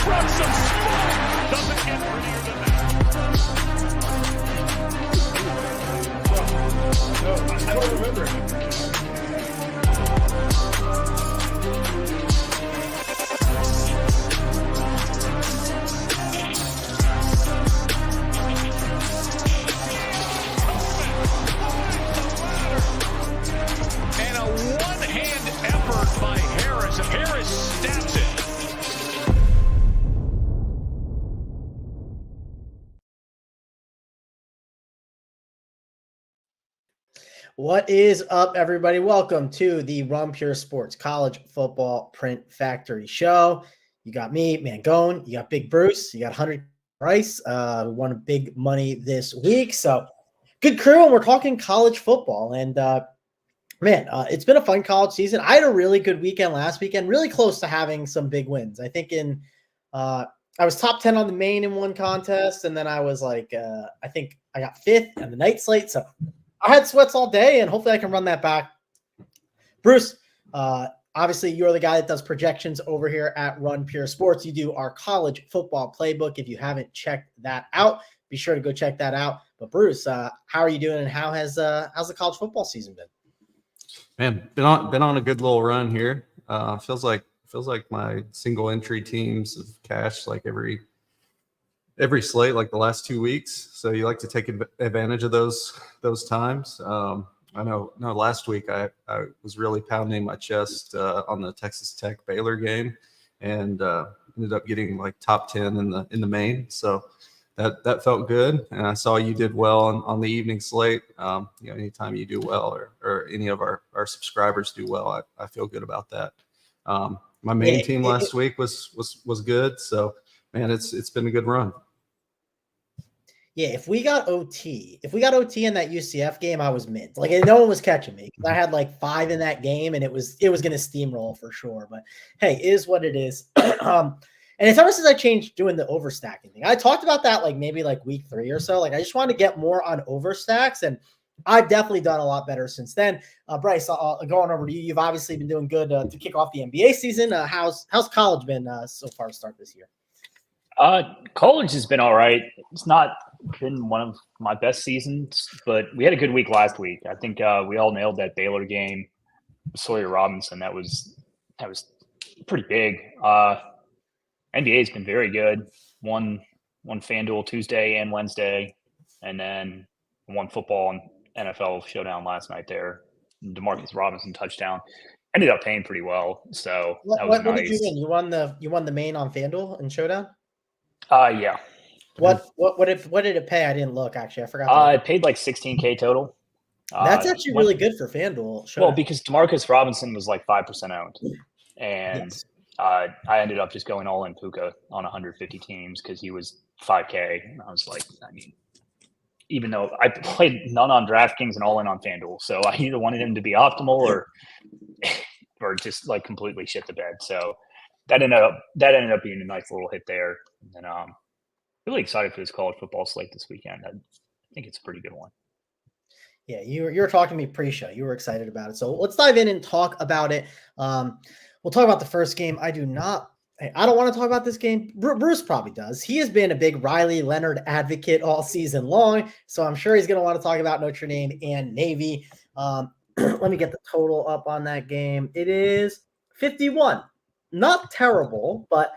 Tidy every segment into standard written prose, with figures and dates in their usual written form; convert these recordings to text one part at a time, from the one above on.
From some spot. Doesn't get prettier than that. I don't remember. And a one-hand effort by Harris. And Harris stabs it. What is up, everybody? Welcome to the Run Pure Sports College Football Print Factory Show. You got me, Mangone. You got Big Bruce. You got 100 Price. We won big money this week. So good crew, and we're talking college football. And it's been a fun college season. I had a really good weekend last weekend, really close to having some big wins. I think I was top 10 on the main in one contest, and then I was like, I think I got fifth on the night slate. So I had sweats all day, and hopefully I can run that back. Bruce, obviously you're the guy that does projections over here at Run Pure Sports. You do our college football playbook. If you haven't checked that out, be sure to go check that out. But Bruce, how are you doing, and how's the college football season been? Man, been on a good little run here. Feels like my single entry teams have cashed like every slate, like the last 2 weeks. So you like to take advantage of those times. I know last week I was really pounding my chest on the Texas Tech Baylor game, and ended up getting like top 10 in the main. So that felt good. And I saw you did well on the evening slate. Anytime you do well or any of our subscribers do well, I feel good about that. My main team last week was good. So man, it's been a good run. Yeah, if we got OT in that UCF game, I was mid. Like, no one was catching me because I had like 5 in that game, and it was going to steamroll for sure. But hey, it is what it is. And it's ever since I changed doing the overstacking thing. I talked about that like maybe like week 3 or so. Like, I just wanted to get more on overstacks, and I've definitely done a lot better since then. Bryce, going over to you. You've obviously been doing good to kick off the NBA season. How's college been so far to start this year? College has been all right. It's not been one of my best seasons, but we had a good week last week. I think we all nailed that Baylor game, Sawyer Robinson. That was pretty big. NBA has been very good. Won FanDuel Tuesday and Wednesday, and then won football and NFL showdown last night there. DeMarcus Robinson touchdown. Ended up paying pretty well. So that was nice. What did you win? You won the main on FanDuel and showdown? Yeah. What did it pay? I didn't look, actually. I forgot. It paid like $16K total. That's actually really good for FanDuel. Well, because DeMarcus Robinson was like 5% owned. And yes. I ended up just going all in Puka on 150 teams because he was 5K. And I was like, even though I played none on DraftKings and all in on FanDuel. So I either wanted him to be optimal or just like completely shit the bed. So that ended up being a nice little hit there. And really excited for this college football slate this weekend. I think it's a pretty good one. Yeah, you were talking to me pre-show. You were excited about it. So let's dive in and talk about it. We'll talk about the first game. I don't want to talk about this game. Bruce probably does. He has been a big Riley Leonard advocate all season long, so I'm sure he's going to want to talk about Notre Dame and Navy. Let me get the total up on that game. It is 51. Not terrible, but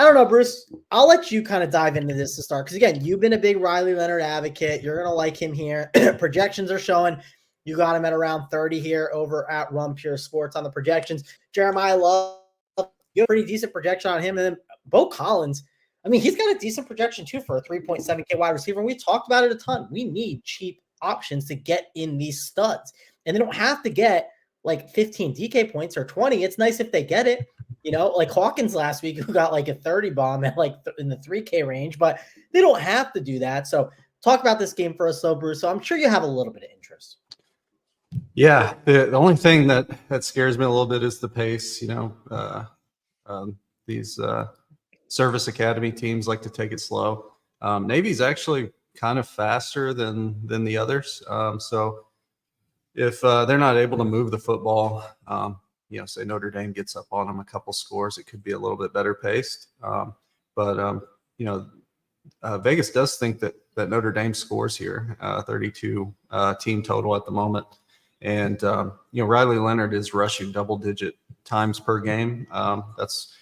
I don't know, Bruce. I'll let you kind of dive into this to start because, again, you've been a big Riley Leonard advocate. You're going to like him here. Projections are showing you got him at around 30 here over at Run Pure Sports on the projections. Jeremiah Love, you have a pretty decent projection on him. And then Bo Collins, I mean, he's got a decent projection too for a 3.7K wide receiver. And we talked about it a ton. We need cheap options to get in these studs. And they don't have to get like 15 DK points or 20. It's nice if they get it. Like Hawkins last week, who got like a 30 bomb at like in the 3K range, but they don't have to do that. So talk about this game for us, though, Bruce. So I'm sure you have a little bit of interest. Yeah, the only thing that scares me a little bit is the pace. These service academy teams like to take it slow. Navy's actually kind of faster than the others. So if they're not able to move the football, say Notre Dame gets up on them a couple scores, it could be a little bit better paced. but Vegas does think that Notre Dame scores here, 32 team total at the moment. And, Riley Leonard is rushing double-digit times per game. That's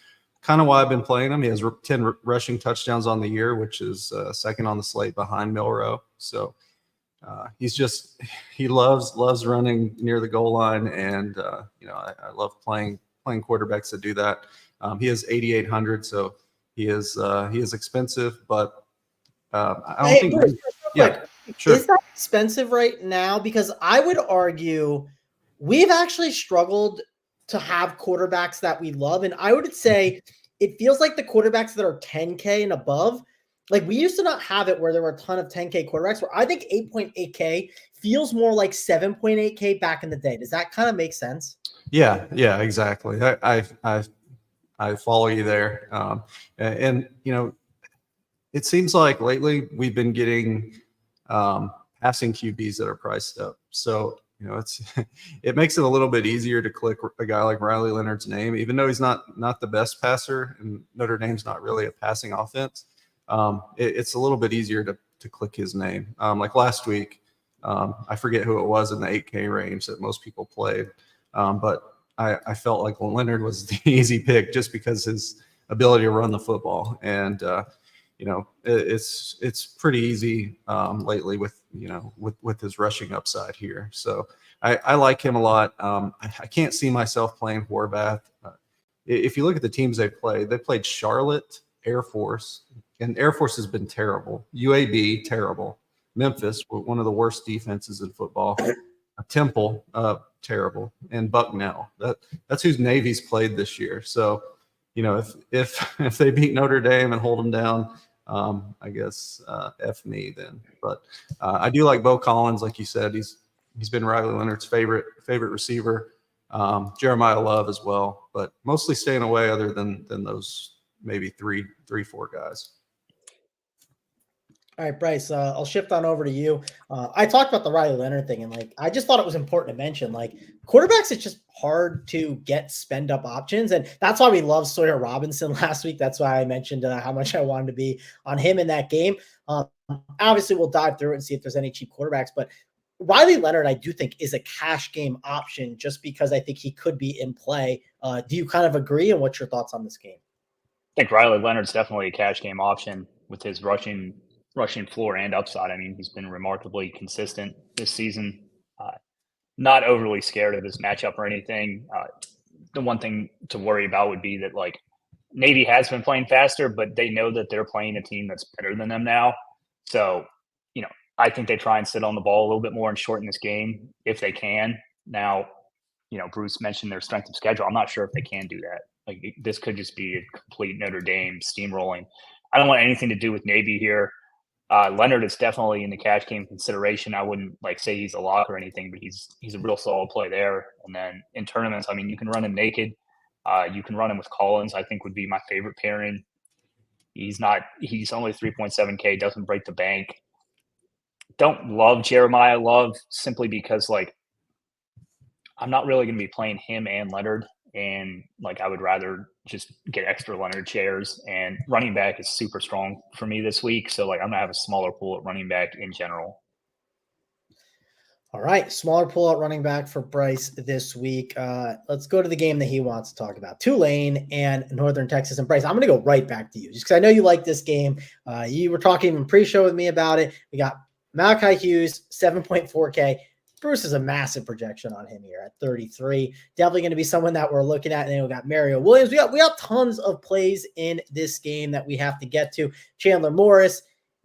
kind of why I've been playing him. He has 10 rushing touchdowns on the year, which is second on the slate behind Milroe. So he loves running near the goal line. And, I love playing quarterbacks that do that. He is 8,800, so he is expensive, but I don't think. Bruce, Yeah, sure. Is that expensive right now? Because I would argue we've actually struggled to have quarterbacks that we love. And I would say it feels like the quarterbacks that are 10K and above, like we used to not have it where there were a ton of 10K quarterbacks, where I think 8.8K feels more like 7.8K back in the day. Does that kind of make sense? Yeah, exactly. I follow you there. And it seems like lately we've been getting passing QBs that are priced up. So, it makes it a little bit easier to click a guy like Riley Leonard's name, even though he's not the best passer and Notre Dame's not really a passing offense. It's a little bit easier to click his name. Like last week, I forget who it was in the 8K range that most people played. But I felt like Leonard was the easy pick just because his ability to run the football. And, it's pretty easy lately with his rushing upside here. So I like him a lot. I can't see myself playing Horvath. If you look at the teams they played Charlotte, Air Force, and Air Force has been terrible. UAB, terrible. Memphis, one of the worst defenses in football. Temple, terrible, and Bucknell. That's whose Navy's played this year. So, if they beat Notre Dame and hold them down, I guess F me then. But I do like Bo Collins, like you said. He's been Riley Leonard's favorite receiver. Jeremiah Love as well, but mostly staying away other than those maybe three, 4 guys. All right, Bryce, I'll shift on over to you. I talked about the Riley Leonard thing, and I just thought it was important to mention, quarterbacks, it's just hard to get spend up options. And that's why we love Sawyer Robinson last week. That's why I mentioned how much I wanted to be on him in that game. Obviously we'll dive through it and see if there's any cheap quarterbacks, but Riley Leonard, I do think, is a cash game option just because I think he could be in play. Do you kind of agree? And what's your thoughts on this game? I think Riley Leonard's definitely a cash game option with his rushing floor and upside. I mean, he's been remarkably consistent this season. Not overly scared of his matchup or anything. The one thing to worry about would be that Navy has been playing faster, but they know that they're playing a team that's better than them now. So, I think they try and sit on the ball a little bit more and shorten this game if they can. Now, Bruce mentioned their strength of schedule. I'm not sure if they can do that. This could just be a complete Notre Dame steamrolling. I don't want anything to do with Navy here. Leonard is definitely in the cash game consideration. I wouldn't say he's a lock or anything, but he's a real solid play there. And then in tournaments, I mean, you can run him naked. You can run him with Collins, I think would be my favorite pairing. He's only 3.7K, doesn't break the bank. Don't love Jeremiah Love simply because I'm not really going to be playing him and Leonard. And I would rather just get extra Leonard shares, and running back is super strong for me this week. So I'm going to have a smaller pool at running back in general. All right. Smaller pool at running back for Bryce this week. Let's go to the game that he wants to talk about, Tulane and Northern Texas. And Bryce, I'm going to go right back to you just because I know you like this game. You were talking in pre-show with me about it. We got Malachi Hughes, 7.4K. Bruce is a massive projection on him here at 33. Definitely going to be someone that we're looking at. And then we got Mario Williams. We got tons of plays in this game that we have to get to. Chandler Morris,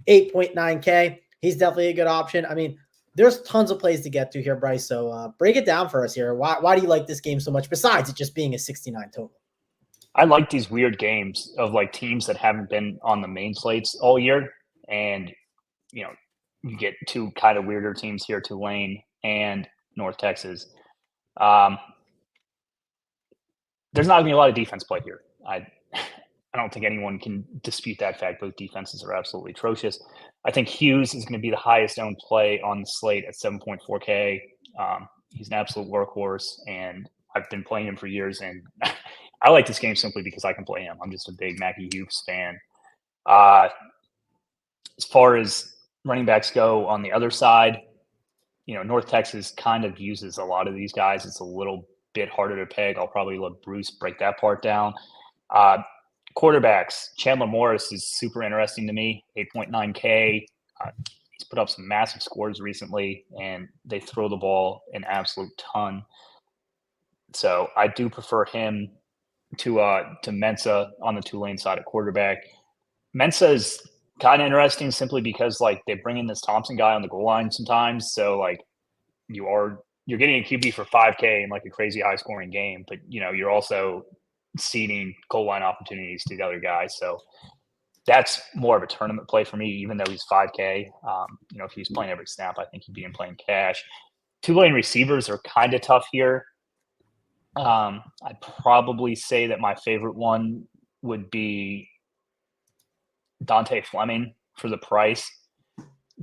8.9K. He's definitely a good option. I mean, there's tons of plays to get to here, Bryce. So break it down for us here. Why do you like this game so much besides it just being a 69 total? I like these weird games of teams that haven't been on the main slates all year. And, you get 2 kind of weirder teams here, Tulane and North Texas. There's not going to be a lot of defense play here. I don't think anyone can dispute that fact. Both defenses are absolutely atrocious. I think Hughes is going to be the highest owned play on the slate at 7.4K. He's an absolute workhorse, and I've been playing him for years. And I like this game simply because I can play him. I'm just a big Mackie Hughes fan. As far as running backs go on the other side, North Texas kind of uses a lot of these guys. It's a little bit harder to peg. I'll probably let Bruce break that part down. Quarterbacks, Chandler Morris is super interesting to me, 8.9K. He's put up some massive scores recently, and they throw the ball an absolute ton. So I do prefer him to Mensa on the Tulane side at quarterback. Mensa is kind of interesting simply because they bring in this Thompson guy on the goal line sometimes. So you're getting a QB for 5K in a crazy high scoring game, but you're also ceding goal line opportunities to the other guys. So that's more of a tournament play for me, even though he's 5K. If he's playing every snap, I think he'd be in playing cash. Tulane receivers are kind of tough here. I'd probably say that my favorite one would be Dante Fleming for the price.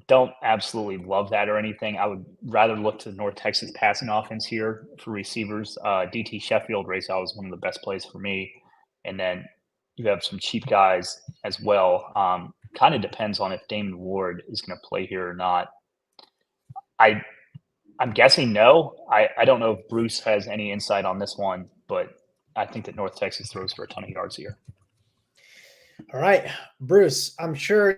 Don't absolutely love that or anything. I would rather look to North Texas passing offense here for receivers. DT Sheffield race out is one of the best plays for me. And then you have some cheap guys as well. Kind of depends on if Damon Ward is going to play here or not. I'm guessing no. I don't know if Bruce has any insight on this one, but I think that North Texas throws for a ton of yards here. All right, Bruce, I'm sure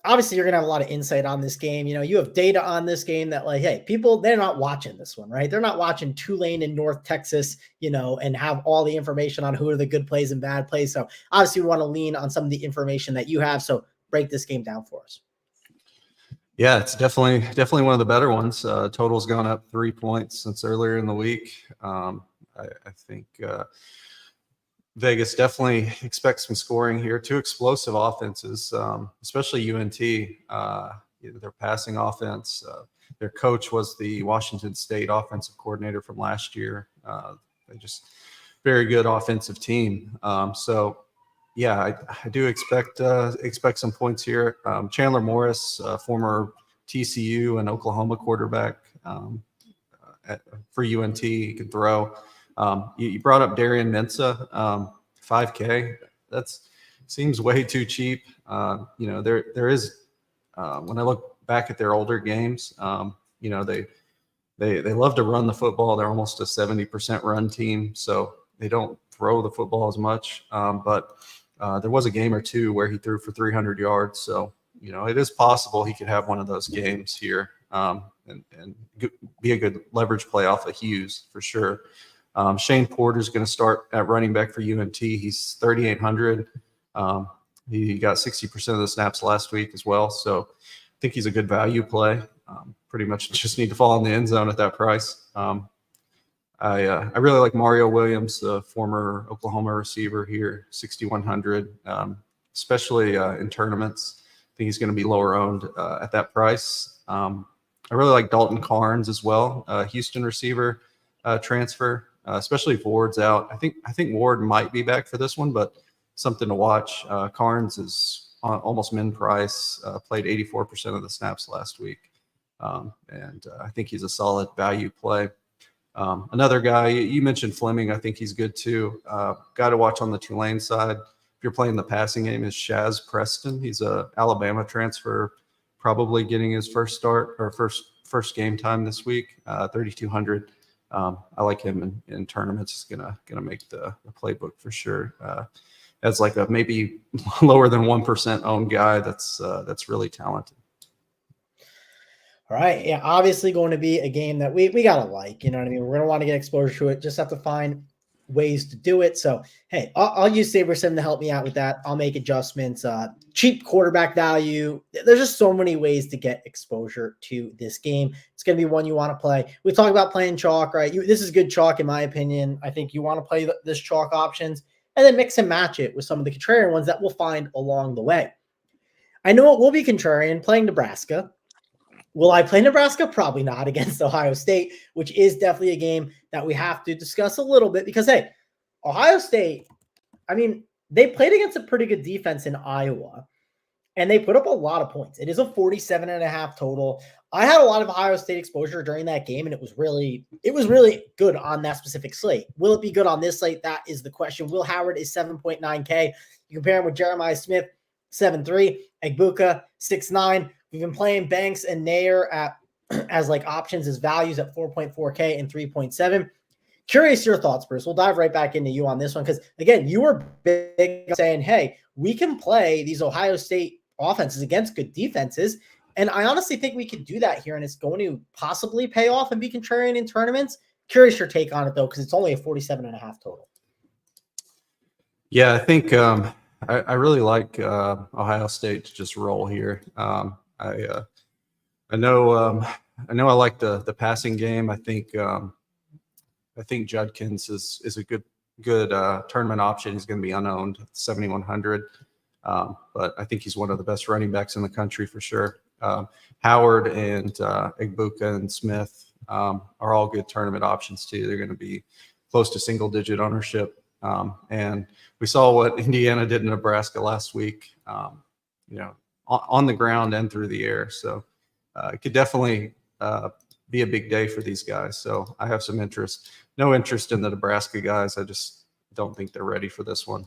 obviously you're going to have a lot of insight on this game. You have data on this game that hey, people, they're not watching this one, right? They're not watching Tulane and North Texas, and have all the information on who are the good plays and bad plays. So obviously we want to lean on some of the information that you have. So break this game down for us. Yeah, it's definitely one of the better ones. Total's gone up 3 points since earlier in the week. I think Vegas definitely expects some scoring here. Two explosive offenses, especially UNT. Their passing offense. Their coach was the Washington State offensive coordinator from last year. They just very good offensive team. Yeah, I do expect some points here. Chandler Morris, former TCU and Oklahoma quarterback for UNT, he can throw. You brought up Darian Mensa, 5K. That seems way too cheap. There is when I look back at their older games, they love to run the football. They're almost a 70% run team, so they don't throw the football as much. But there was a game or two where he threw for 300 yards. So, it is possible he could have one of those games here and be a good leverage play off of Hughes for sure. Shane Porter is going to start at running back for UNT. He's 3,800. He got 60% of the snaps last week as well. So I think he's a good value play. Pretty much just need to fall in the end zone at that price. I really like Mario Williams, the former Oklahoma receiver here, 6,100, especially in tournaments. I think he's going to be lower owned at that price. I really like Dalton Carnes as well, Houston receiver transfer, especially if Ward's out. I think Ward might be back for this one, but something to watch. Carnes is almost min price, played 84% of the snaps last week, and I think he's a solid value play. Another guy, you mentioned Fleming. I think he's good too. Guy to watch on the Tulane side, if you're playing the passing game, is Shaz Preston. He's a Alabama transfer, probably getting his first start or first game time this week. 3,200. I like him in tournaments. He's gonna make the playbook for sure. As like a maybe lower than 1% owned guy that's really talented. All right. Yeah, obviously going to be a game that we got to like, you know what I mean? We're going to want to get exposure to it. Just have to find ways to do it. So, hey, I'll use SaberSim to help me out with that. I'll make adjustments. Cheap quarterback value. There's just so many ways to get exposure to this game. It's going to be one you want to play. We talk about playing chalk, right? This is good chalk in my opinion. I think you want to play this chalk options and then mix and match it with some of the contrarian ones that we'll find along the way. I know it will be contrarian playing Nebraska. Will I play Nebraska? Probably not against Ohio State, which is definitely a game that we have to discuss a little bit because, hey, Ohio State, I mean, they played against a pretty good defense in Iowa, and they put up a lot of points. It is a 47.5 total. I had a lot of Ohio State exposure during that game, and it was really good on that specific slate. Will it be good on this slate? That is the question. Will Howard is 7.9K. You compare him with Jeremiah Smith, 7.3. Egbuka, 6.9. We've been playing Banks and Nair as like options as values at 4.4K and 3.7. Curious your thoughts, Bruce. We'll dive right back into you on this one because, again, you were big saying, hey, we can play these Ohio State offenses against good defenses. And I honestly think we could do that here, and it's going to possibly pay off and be contrarian in tournaments. Curious your take on it, though, because it's only a 47.5 total. Yeah, I think I really like Ohio State to just roll here. I know I like the passing game. I think Judkins is a good tournament option. He's going to be unowned, 7,100. But I think he's one of the best running backs in the country for sure. Howard and Egbuka and Smith are all good tournament options too. They're going to be close to single-digit ownership. And we saw what Indiana did in Nebraska last week, on the ground and through the air. So it could definitely be a big day for these guys. So I have some interest. No interest in the Nebraska guys. I just don't think they're ready for this one.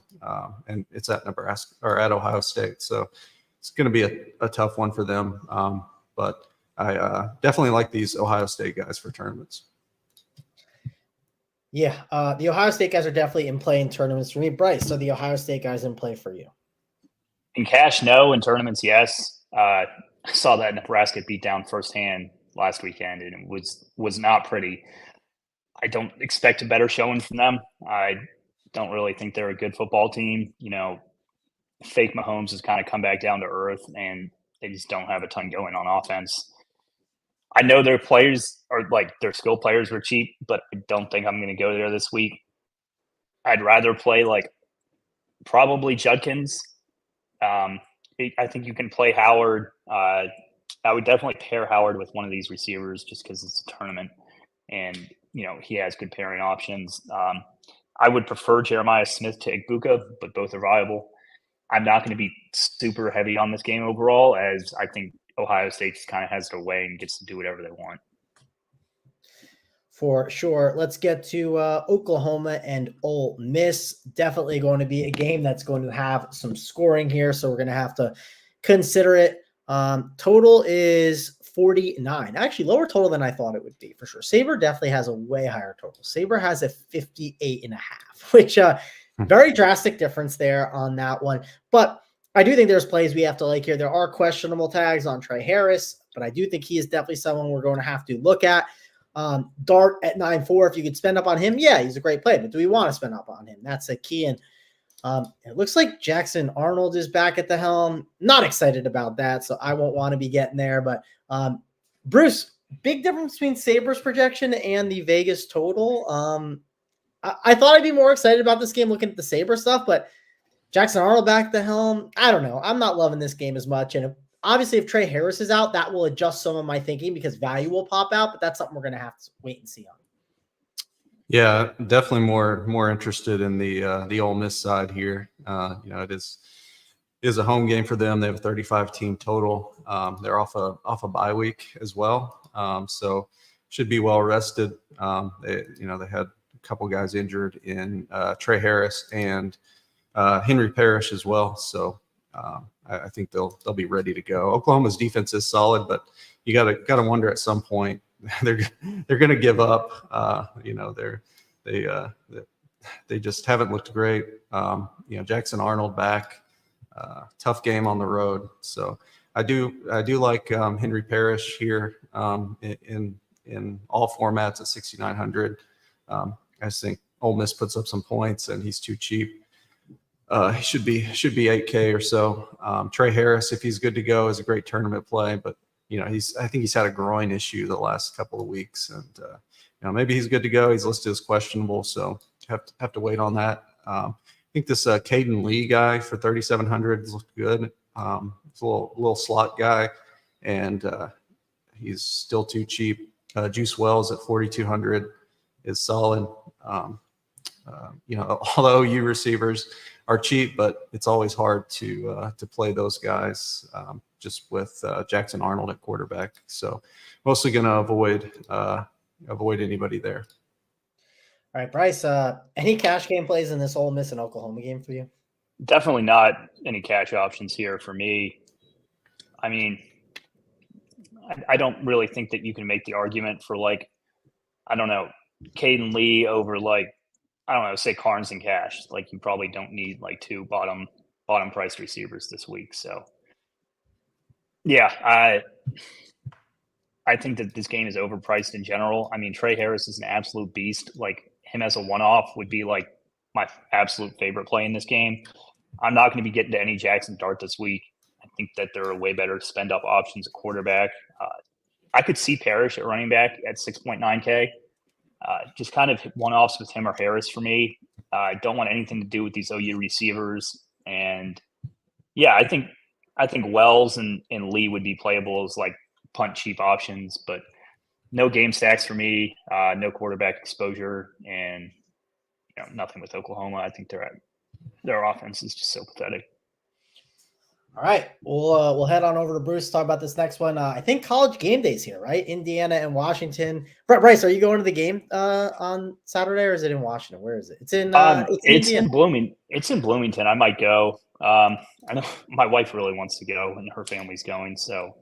And it's at Nebraska or at Ohio State. So it's going to be a tough one for them. But I definitely like these Ohio State guys for tournaments. Yeah, the Ohio State guys are definitely in play in tournaments for me. Bryce, so the Ohio State guys in play for you? In cash, no. In tournaments, yes. I saw that Nebraska beat down firsthand last weekend, and it was not pretty. I don't expect a better showing from them. I don't really think they're a good football team. Fake Mahomes has kind of come back down to earth, and they just don't have a ton going on offense. I know their players are their skill players were cheap, but I don't think I'm going to go there this week. I'd rather play probably Judkins. I think you can play Howard. I would definitely pair Howard with one of these receivers just because it's a tournament and, he has good pairing options. I would prefer Jeremiah Smith to Egbuka, but both are viable. I'm not going to be super heavy on this game overall, as I think Ohio State just kind of has their way and gets to do whatever they want. For sure. Let's get to Oklahoma and Ole Miss. Definitely going to be a game that's going to have some scoring here, so we're going to have to consider it. Total is 49. Actually, lower total than I thought it would be, for sure. Sabre definitely has a way higher total. Sabre has a 58.5, which very drastic difference there on that one. But I do think there's plays we have to like here. There are questionable tags on Trey Harris, but I do think he is definitely someone we're going to have to look at. Dart at 9.4. If you could spend up on him, yeah, he's a great play. But do we want to spend up on him? That's a key. And it looks like Jackson Arnold is back at the helm. Not excited about that, so I won't want to be getting there. But Bruce, big difference between Sabre's projection and the Vegas total. I thought I'd be more excited about this game looking at the Sabre stuff, but Jackson Arnold back at the helm, I don't know. I'm not loving this game as much. And obviously, if Trey Harris is out, that will adjust some of my thinking because value will pop out, but that's something we're going to have to wait and see on. Yeah, definitely more interested in the Ole Miss side here. It is a home game for them. They have a 35 team total. They're off a bye week as well, so should be well rested. They had a couple guys injured in Trey Harris and Henry Parrish as well. So I think they'll be ready to go. Oklahoma's defense is solid, but you gotta wonder at some point they're going to give up. They just haven't looked great. Jackson Arnold back, tough game on the road. So I do like Henry Parrish here in all formats at 6,900. I just think Ole Miss puts up some points and he's too cheap. He should be 8K or so. Trey Harris, if he's good to go, is a great tournament play, but I think he's had a groin issue the last couple of weeks, and maybe he's good to go. He's listed as questionable, so have to wait on that. I think this Caden Lee guy for 3,700 has looked good. He's a little slot guy, and he's still too cheap. Juice Wells at 4,200 is solid. All the OU receivers are cheap, but it's always hard to play those guys just with Jackson Arnold at quarterback. So mostly going to avoid anybody there. All right, Bryce, any cash game plays in this Ole Miss and Oklahoma game for you? Definitely not any cash options here for me. I mean, I don't really think that you can make the argument for like, I don't know, Caden Lee over like, I don't know, say Carnes and Cash. Like you probably don't need like two bottom price receivers this week. So yeah, I think that this game is overpriced in general. I mean, Trey Harris is an absolute beast. Like him as a one-off would be like my absolute favorite play in this game. I'm not going to be getting to any Jackson Dart this week. I think that there are way better spend up options at quarterback. I could see Parrish at running back at 6.9K. Just kind of one-offs with him or Harris for me. I don't want anything to do with these OU receivers. And yeah, I think Wells and Lee would be playable as like punt cheap options, but no game stacks for me, no quarterback exposure, and nothing with Oklahoma. I think their offense is just so pathetic. All right, we'll head on over to Bruce to talk about this next one. I think College game days here, right? Indiana and Washington. Bryce, are you going to the game on Saturday, or is it in Washington? Where is it? It's in It's in Bloomington. I might go. I know my wife really wants to go, and her family's going. So,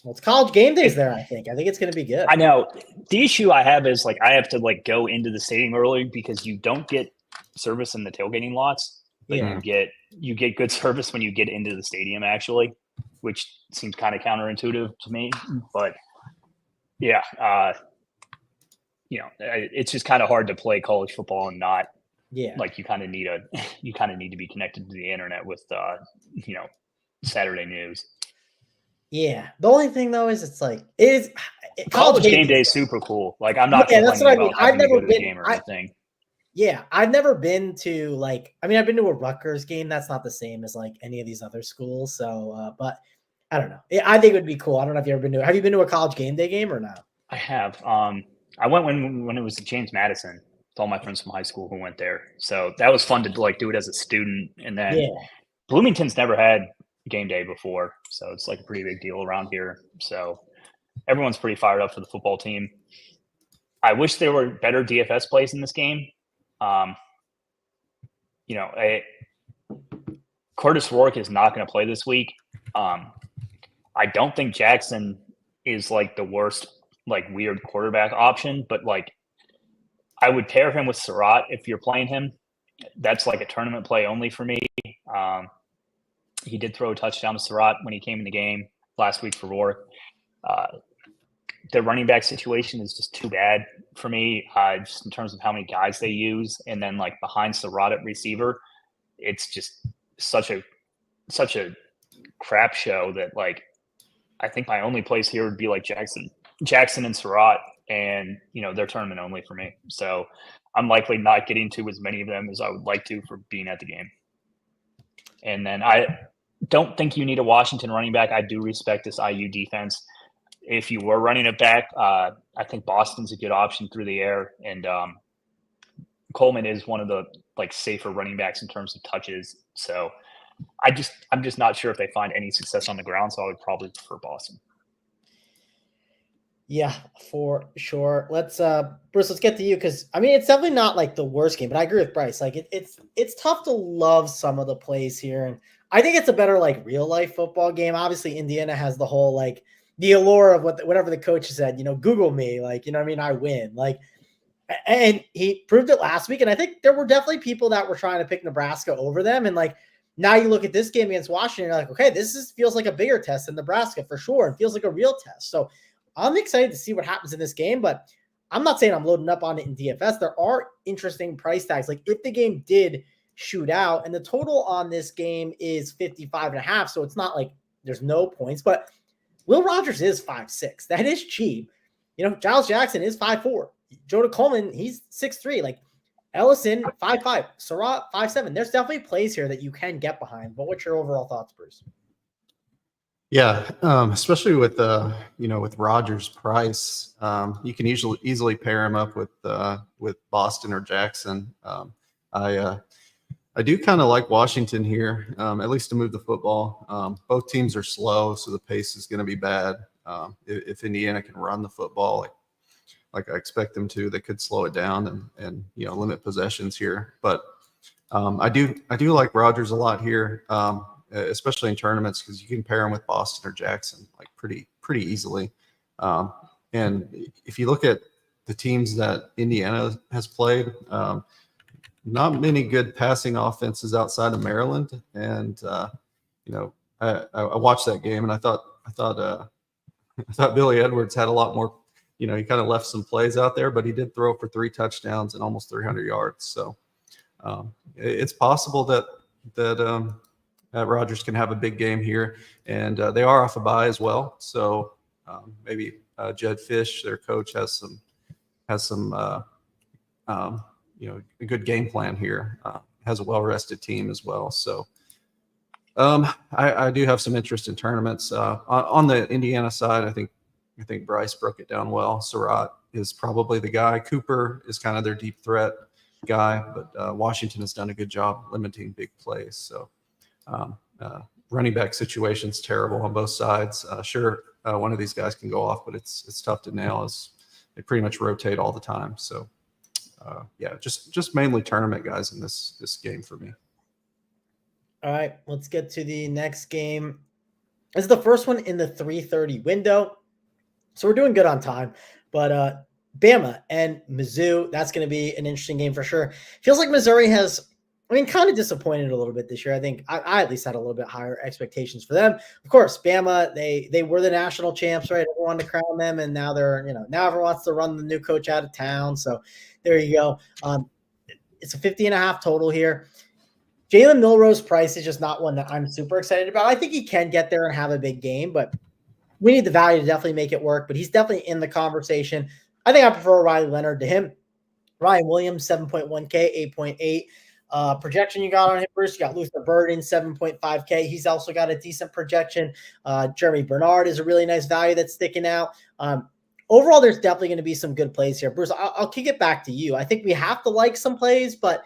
well, it's College game days there. I think it's going to be good. I know. The issue I have is like I have to like go into the stadium early because you don't get service in the tailgating lots. But you get good service when you get into the stadium, actually, which seems kind of counterintuitive to me. But yeah, it's just kind of hard to play college football and not. Yeah, like you kind of need to be connected to the internet with Saturday news. Yeah, the only thing though is it's like college game day is super cool. Like I'm not. Yeah, that's what I mean. I've never been to the game or anything. Yeah, I've never been to I've been to a Rutgers game. That's not the same as like any of these other schools. So, but I don't know. I think it would be cool. I don't know if you've ever been to. Have you been to a college game day game or not? I have. I went when it was at James Madison. With all my friends from high school who went there. So that was fun to like do it as a student. And then Bloomington's never had game day before, so it's like a pretty big deal around here. So everyone's pretty fired up for the football team. I wish there were better DFS plays in this game. Curtis Rourke is not going to play this week. I don't think Jackson is like the worst, like weird quarterback option, but like I would pair him with Surratt if you're playing him. That's like a tournament play only for me. He did throw a touchdown to Surratt when he came in the game last week for Rourke. The running back situation is just too bad for me, just in terms of how many guys they use. And then like behind Surratt at receiver, it's just such a crap show that like, I think my only place here would be like Jackson and Surratt, and they're tournament only for me. So I'm likely not getting to as many of them as I would like to for being at the game. And then I don't think you need a Washington running back. I do respect this IU defense. If you were running it back, I think Boston's a good option through the air, and Coleman is one of the like safer running backs in terms of touches. So I'm just not sure if they find any success on the ground. So I would probably prefer Boston. Yeah, for sure. Let's Bruce, let's get to you, because it's definitely not like the worst game, but I agree with Bryce. Like it's tough to love some of the plays here, and I think it's a better like real life football game. Obviously, Indiana has the whole like the allure of whatever the coach said. Google me, I win. Like, and he proved it last week. And I think there were definitely people that were trying to pick Nebraska over them. And like now you look at this game against Washington, you're like, okay, feels like a bigger test than Nebraska for sure, and feels like a real test. So I'm excited to see what happens in this game, but I'm not saying I'm loading up on it in DFS. There are interesting price tags. Like if the game did shoot out, and the total on this game is 55.5, so it's not like there's no points, but Will Rogers is 5'6". That is cheap. Giles Jackson is 5'4". Jonah Coleman, he's 6'3". Like Ellison, 5'5". Surratt, 5'7". There's definitely plays here that you can get behind. But what's your overall thoughts, Bruce? Yeah, especially with with Rogers' price, you can easily pair him up with Boston or Jackson. I do kind of like Washington here, at least to move the football. Both teams are slow, so the pace is going to be bad. If Indiana can run the football like I expect them to, they could slow it down and limit possessions here. But I do like Rogers a lot here, especially in tournaments because you can pair him with Boston or Jackson like pretty easily. And if you look at the teams that Indiana has played, not many good passing offenses outside of Maryland. And I watched that game and I thought Billy Edwards had a lot more. He kind of left some plays out there, but he did throw for 3 touchdowns and almost 300 yards. So it's possible that Rogers can have a big game here, and they are off a bye as well. So maybe Jed Fish, their coach, has some a good game plan here. Has a well-rested team as well. So I do have some interest in tournaments. On the Indiana side, I think Bryce broke it down well. Surratt is probably the guy. Cooper is kind of their deep threat guy, but Washington has done a good job limiting big plays. So running back situation's terrible on both sides. Sure, one of these guys can go off, but it's tough to nail as they pretty much rotate all the time. So just mainly tournament guys in this game for me. All right, let's get to the next game. This is the first one in the 3:30 window. So we're doing good on time, but Bama and Mizzou, that's going to be an interesting game for sure. Feels like Missouri has, kind of disappointed a little bit this year. I think I at least had a little bit higher expectations for them. Of course, Bama, they were the national champs, right? Everyone wanted to crown them, and now they're, now everyone wants to run the new coach out of town. So there you go. It's a 50.5 total here. Jalen Milroe's price is just not one that I'm super excited about. I think he can get there and have a big game, but we need the value to definitely make it work. But he's definitely in the conversation. I think I prefer Riley Leonard to him. Ryan Williams, 7.1K, 8.8 projection you got on him, Bruce. You got Luther Burden, 7.5K. He's also got a decent projection. Jeremy Bernard is a really nice value that's sticking out. Overall, there's definitely going to be some good plays here. Bruce, I'll kick it back to you. I think we have to like some plays, but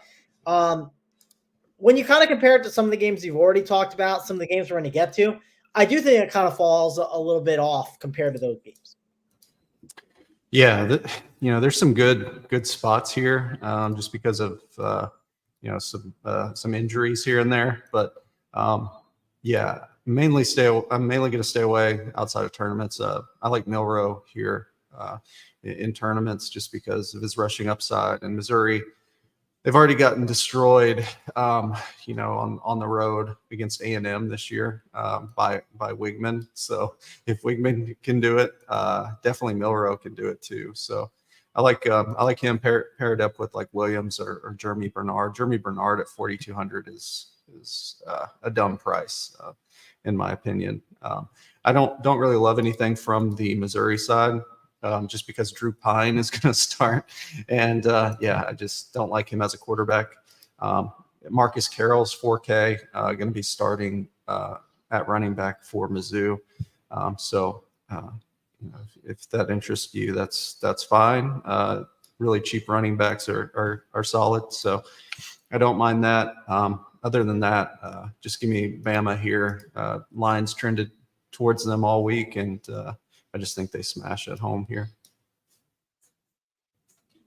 when you kind of compare it to some of the games you've already talked about, some of the games we're going to get to, I do think it kind of falls a little bit off compared to those games. Yeah, there's some good spots here, just because of some injuries here and there. But I'm mainly going to stay away outside of tournaments. I like Milroe here in tournaments just because of his rushing upside. And Missouri, they've already gotten destroyed, on the road against A&M this year by Wigman. So if Wigman can do it, definitely Milroe can do it too. So I like him paired up with like Williams or Jeremy Bernard. Jeremy Bernard at 4,200 is a dumb price in my opinion. I don't really love anything from the Missouri side. Just because Drew Pine is going to start. And I just don't like him as a quarterback. Marcus Carroll's 4K, going to be starting at running back for Mizzou. If that interests you, that's fine. Really cheap running backs are solid. So I don't mind that. Other than that, just give me Bama here. Lines trended towards them all week, and I just think they smash at home here.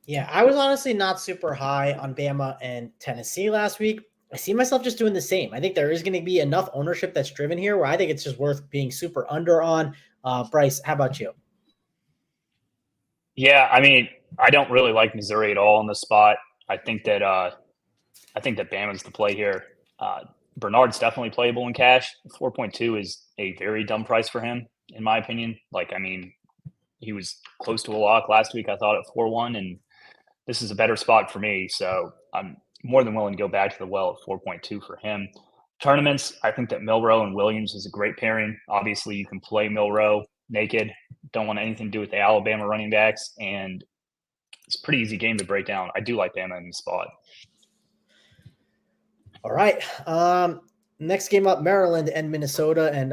Yeah, I was honestly not super high on Bama and Tennessee last week. I see myself just doing the same. I think there is going to be enough ownership that's driven here where I think it's just worth being super under on. Bryce, how about you? Yeah, I don't really like Missouri at all in this spot. I think that Bama's the play here. Bernard's definitely playable in cash. 4.2 is a very dumb price for him, in my opinion. He was close to a lock last week, I thought, at 4-1, and this is a better spot for me. So I'm more than willing to go back to the well at 4.2 for him. Tournaments, I think that Milroe and Williams is a great pairing. Obviously, you can play Milroe naked. Don't want anything to do with the Alabama running backs, and it's a pretty easy game to break down. I do like Bama in the spot. All right. Next game up, Maryland and Minnesota. And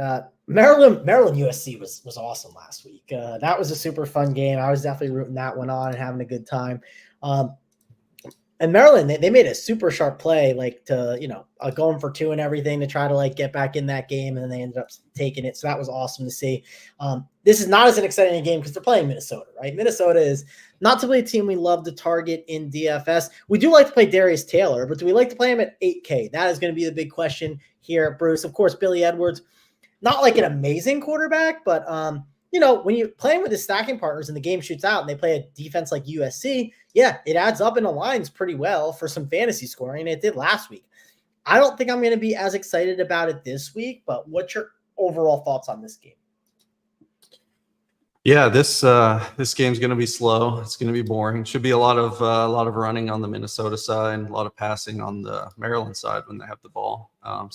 Maryland USC was awesome last week. That was a super fun game. I was definitely rooting that one on and having a good time. And Maryland, they made a super sharp play, going for 2 and everything to try to get back in that game. And then they ended up taking it. So that was awesome to see. this is not as an exciting a game because they're playing Minnesota, right? Minnesota is not typically a team we love to target in DFS. We do like to play Darius Taylor, but do we like to play him at 8K? That is going to be the big question here, Bruce. Of course, Billy Edwards, not like an amazing quarterback, but when you're playing with his stacking partners and the game shoots out and they play a defense like USC, yeah, it adds up in the lines pretty well for some fantasy scoring. It did last week. I don't think I'm going to be as excited about it this week, but what's your overall thoughts on this game? Yeah, this game's going to be slow. It's going to be boring. Should be a lot of running on the Minnesota side, a lot of passing on the Maryland side when they have the ball. I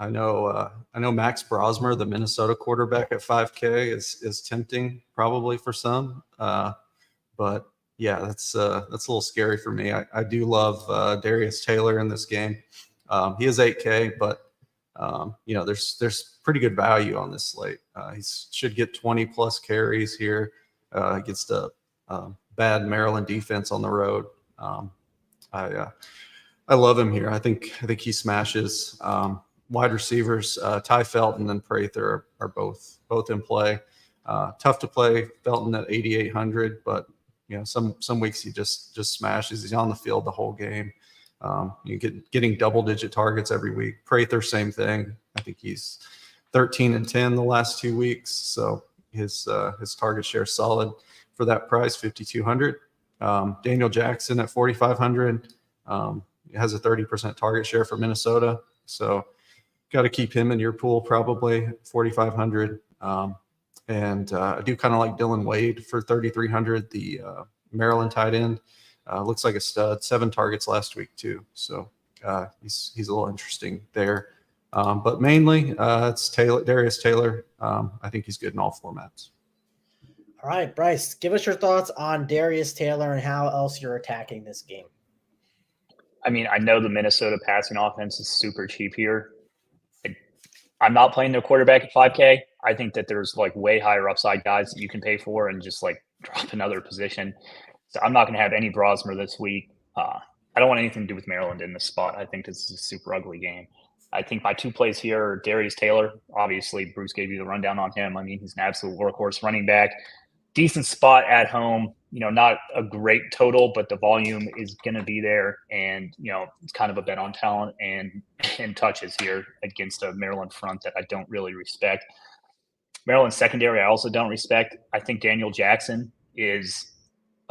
know Max Brosmer, the Minnesota quarterback at 5K, is tempting probably for some, but yeah, that's a little scary for me. I do love Darius Taylor in this game. He is 8K, but there's pretty good value on this slate. He should get 20 plus carries here against a bad Maryland defense on the road. I love him here. I think he smashes. Wide receivers, Ty Felton and Prather are both in play. Tough to play Felton at 8,800, but some weeks he just smashes. He's on the field the whole game. Getting double-digit targets every week. Prather, same thing. I think he's 13 and 10 the last 2 weeks, so his target share is solid for that price, 5,200. Daniel Jackson at 4,500 has a 30% target share for Minnesota, so got to keep him in your pool probably, 4,500. And I do kind of like Dylan Wade for 3,300, the Maryland tight end. Looks like a stud, 7 targets last week too. So he's a little interesting there. But mainly it's Darius Taylor. I think he's good in all formats. All right, Bryce, give us your thoughts on Darius Taylor and how else you're attacking this game. I mean, I know the Minnesota passing offense is super cheap here. I'm not playing their quarterback at 5K. I think that there's like way higher upside guys that you can pay for and just like drop another position. So I'm not going to have any Brosmer this week. I don't want anything to do with Maryland in this spot. I think this is a super ugly game. I think my 2 plays here are Darius Taylor. Obviously, Bruce gave you the rundown on him. I mean, he's an absolute workhorse running back. Decent spot at home. Not a great total, but the volume is going to be there. And, it's kind of a bet on talent and touches here against a Maryland front that I don't really respect. Maryland secondary, I also don't respect. I think Daniel Jackson is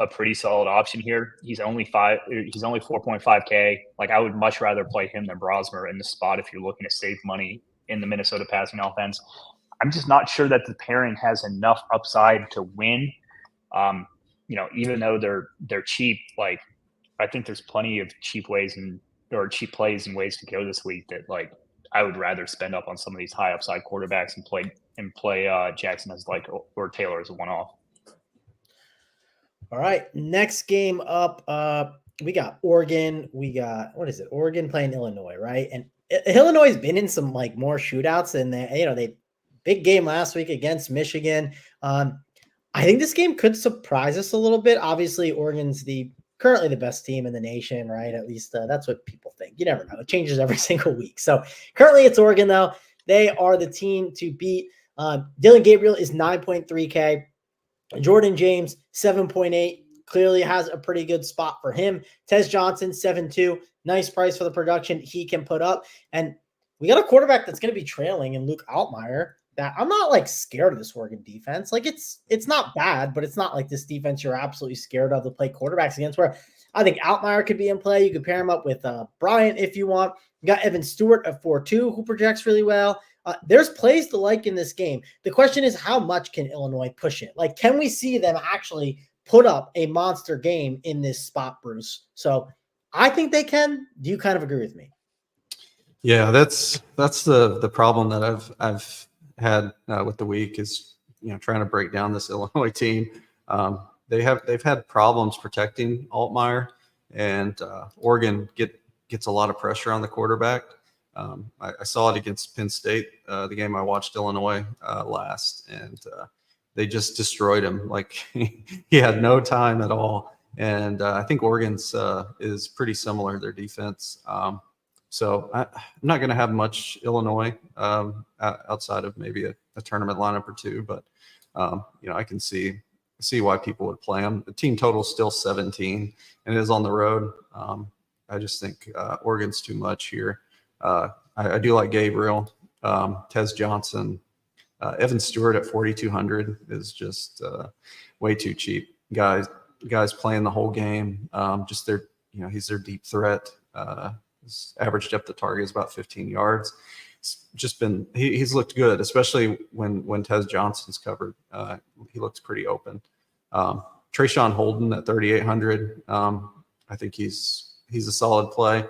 a pretty solid option here. He's only 4.5K. Like, I would much rather play him than Brosmer in the spot if you're looking to save money in the Minnesota passing offense. I'm just not sure that the pairing has enough upside to win. Even though they're cheap, like, I think there's plenty of cheap plays and ways to go this week that, like, I would rather spend up on some of these high upside quarterbacks and play Jackson as or Taylor as a one-off. All right, next game up, we got Oregon. We got, Oregon playing Illinois, right? And Illinois has been in some like more shootouts, and they big game last week against Michigan. I think this game could surprise us a little bit. Obviously, Oregon's currently the best team in the nation, right? At least that's what people think. You never know. It changes every single week. So currently it's Oregon, though. They are the team to beat. Dylan Gabriel is 9.3K. Jordan James, 7.8. Clearly has a pretty good spot for him. Tez Johnson, 7.2. Nice price for the production he can put up. And we got a quarterback that's going to be trailing in Luke Altmaier. That I'm not like scared of this Oregon defense. Like it's not bad, but it's not like this defense you're absolutely scared of to play quarterbacks against, where I think Altmaier could be in play. You could pair him up with Bryant if you want. You got Evan Stewart at 4.2 who projects really well. There's plays to like in this game. The question is, how much can Illinois push it? Like, can we see them actually put up a monster game in this spot, Bruce? So I think they can. Do you kind of agree with me? Yeah, that's the problem that I've had with the week is trying to break down this Illinois team. They've had problems protecting Altmaier, and Oregon gets a lot of pressure on the quarterback. I saw it against Penn State, the game I watched Illinois last, and they just destroyed him. Like he had no time at all. And I think Oregon's is pretty similar, their defense. So I'm not going to have much Illinois outside of maybe a tournament lineup or two, but I can see why people would play them. The team total is still 17, and it is on the road. I just think Oregon's too much here. I do like Gabriel, Tez Johnson, Evan Stewart at 4,200 is just way too cheap. Guys playing the whole game. Just he's their deep threat. His average depth of target is about 15 yards. It's just been he's looked good, especially when Tez Johnson's covered. He looks pretty open. Trayshawn Holden at 3,800. I think he's a solid play.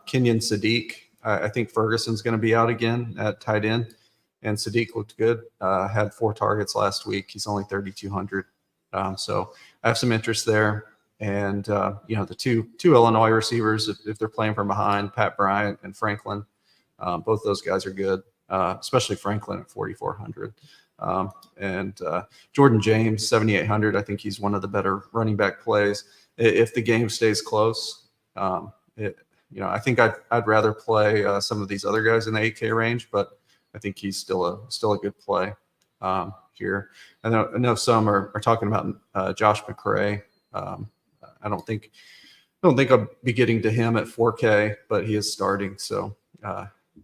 Kenyon Sadiq. I think Ferguson's going to be out again at tight end, and Sadiq looked good. Had 4 targets last week. He's only 3,200. So I have some interest there. And, the two Illinois receivers, if they're playing from behind, Pat Bryant and Franklin, both those guys are good, especially Franklin at 4,400. And Jordan James, 7,800. I think he's one of the better running back plays. If the game stays close, I think I'd rather play some of these other guys in the 8K range, but I think he's still a good play here. I know some are talking about Josh McCray. I don't think I'll be getting to him at 4K, but he is starting. So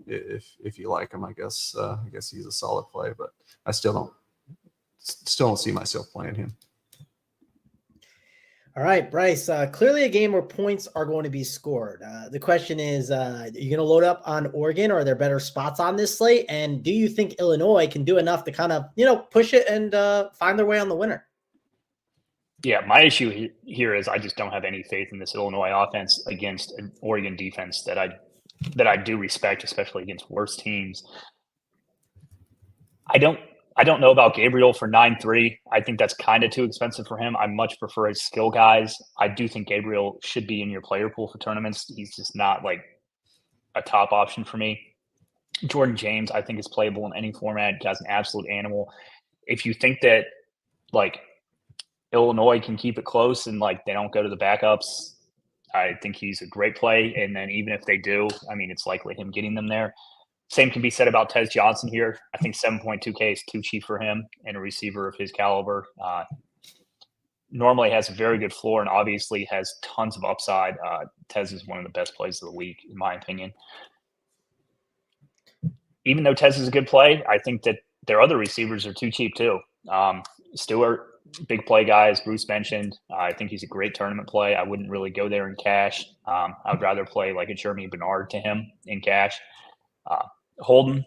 if you like him, I guess he's a solid play, but I still don't see myself playing him. All right, Bryce, clearly a game where points are going to be scored. The question is, are you going to load up on Oregon, or are there better spots on this slate? And do you think Illinois can do enough to kind of, push it and find their way on the winner? Yeah, my issue here is I just don't have any faith in this Illinois offense against an Oregon defense that I do respect, especially against worse teams. I don't know about Gabriel for 9.3. I think that's kind of too expensive for him. I much prefer his skill guys. I do think Gabriel should be in your player pool for tournaments. He's just not like a top option for me. Jordan James, I think, is playable in any format. Guy's an absolute animal. If you think that like Illinois can keep it close and like they don't go to the backups, I think he's a great play. And then even if they do, I mean, it's likely him getting them there. Same can be said about Tez Johnson here. I think 7.2K is too cheap for him and a receiver of his caliber. Normally has a very good floor and obviously has tons of upside. Tez is one of the best plays of the week, in my opinion. Even though Tez is a good play, I think that their other receivers are too cheap too. Stewart, big play guy, as Bruce mentioned. I think he's a great tournament play. I wouldn't really go there in cash. I would rather play like a Jeremy Bernard to him in cash. Holden,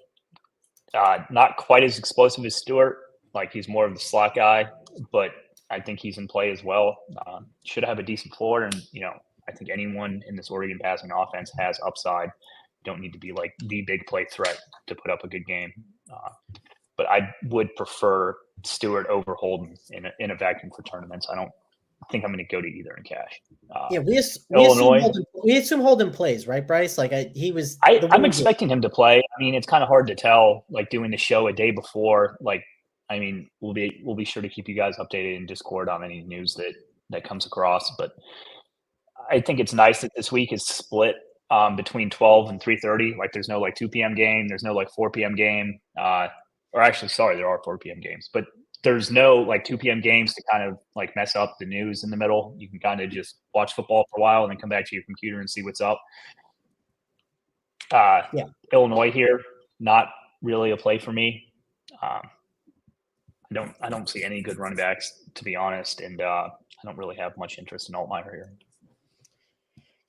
not quite as explosive as Stewart. Like he's more of the slot guy, but I think he's in play as well. Should have a decent floor, and I think anyone in this Oregon passing offense has upside. Don't need to be like the big play threat to put up a good game. But I would prefer Stewart over Holden in a vacuum for tournaments. I don't think I'm going to go to either in cash. We assume Holden plays, right, Bryce? Like I'm expecting him to play. I mean, it's kind of hard to tell. Like doing the show a day before. Like, I mean, we'll be sure to keep you guys updated in Discord on any news that comes across. But I think it's nice that this week is split between 12 and 3:30. Like, there's no like 2 p.m. game. There's no like 4 p.m. game. Or actually, sorry, there are 4 p.m. games, but there's no like 2 p.m. games to kind of like mess up the news in the middle. You can kind of just watch football for a while and then come back to your computer and see what's up. Illinois here, not really a play for me. I don't see any good running backs, to be honest, and I don't really have much interest in Altmaier here.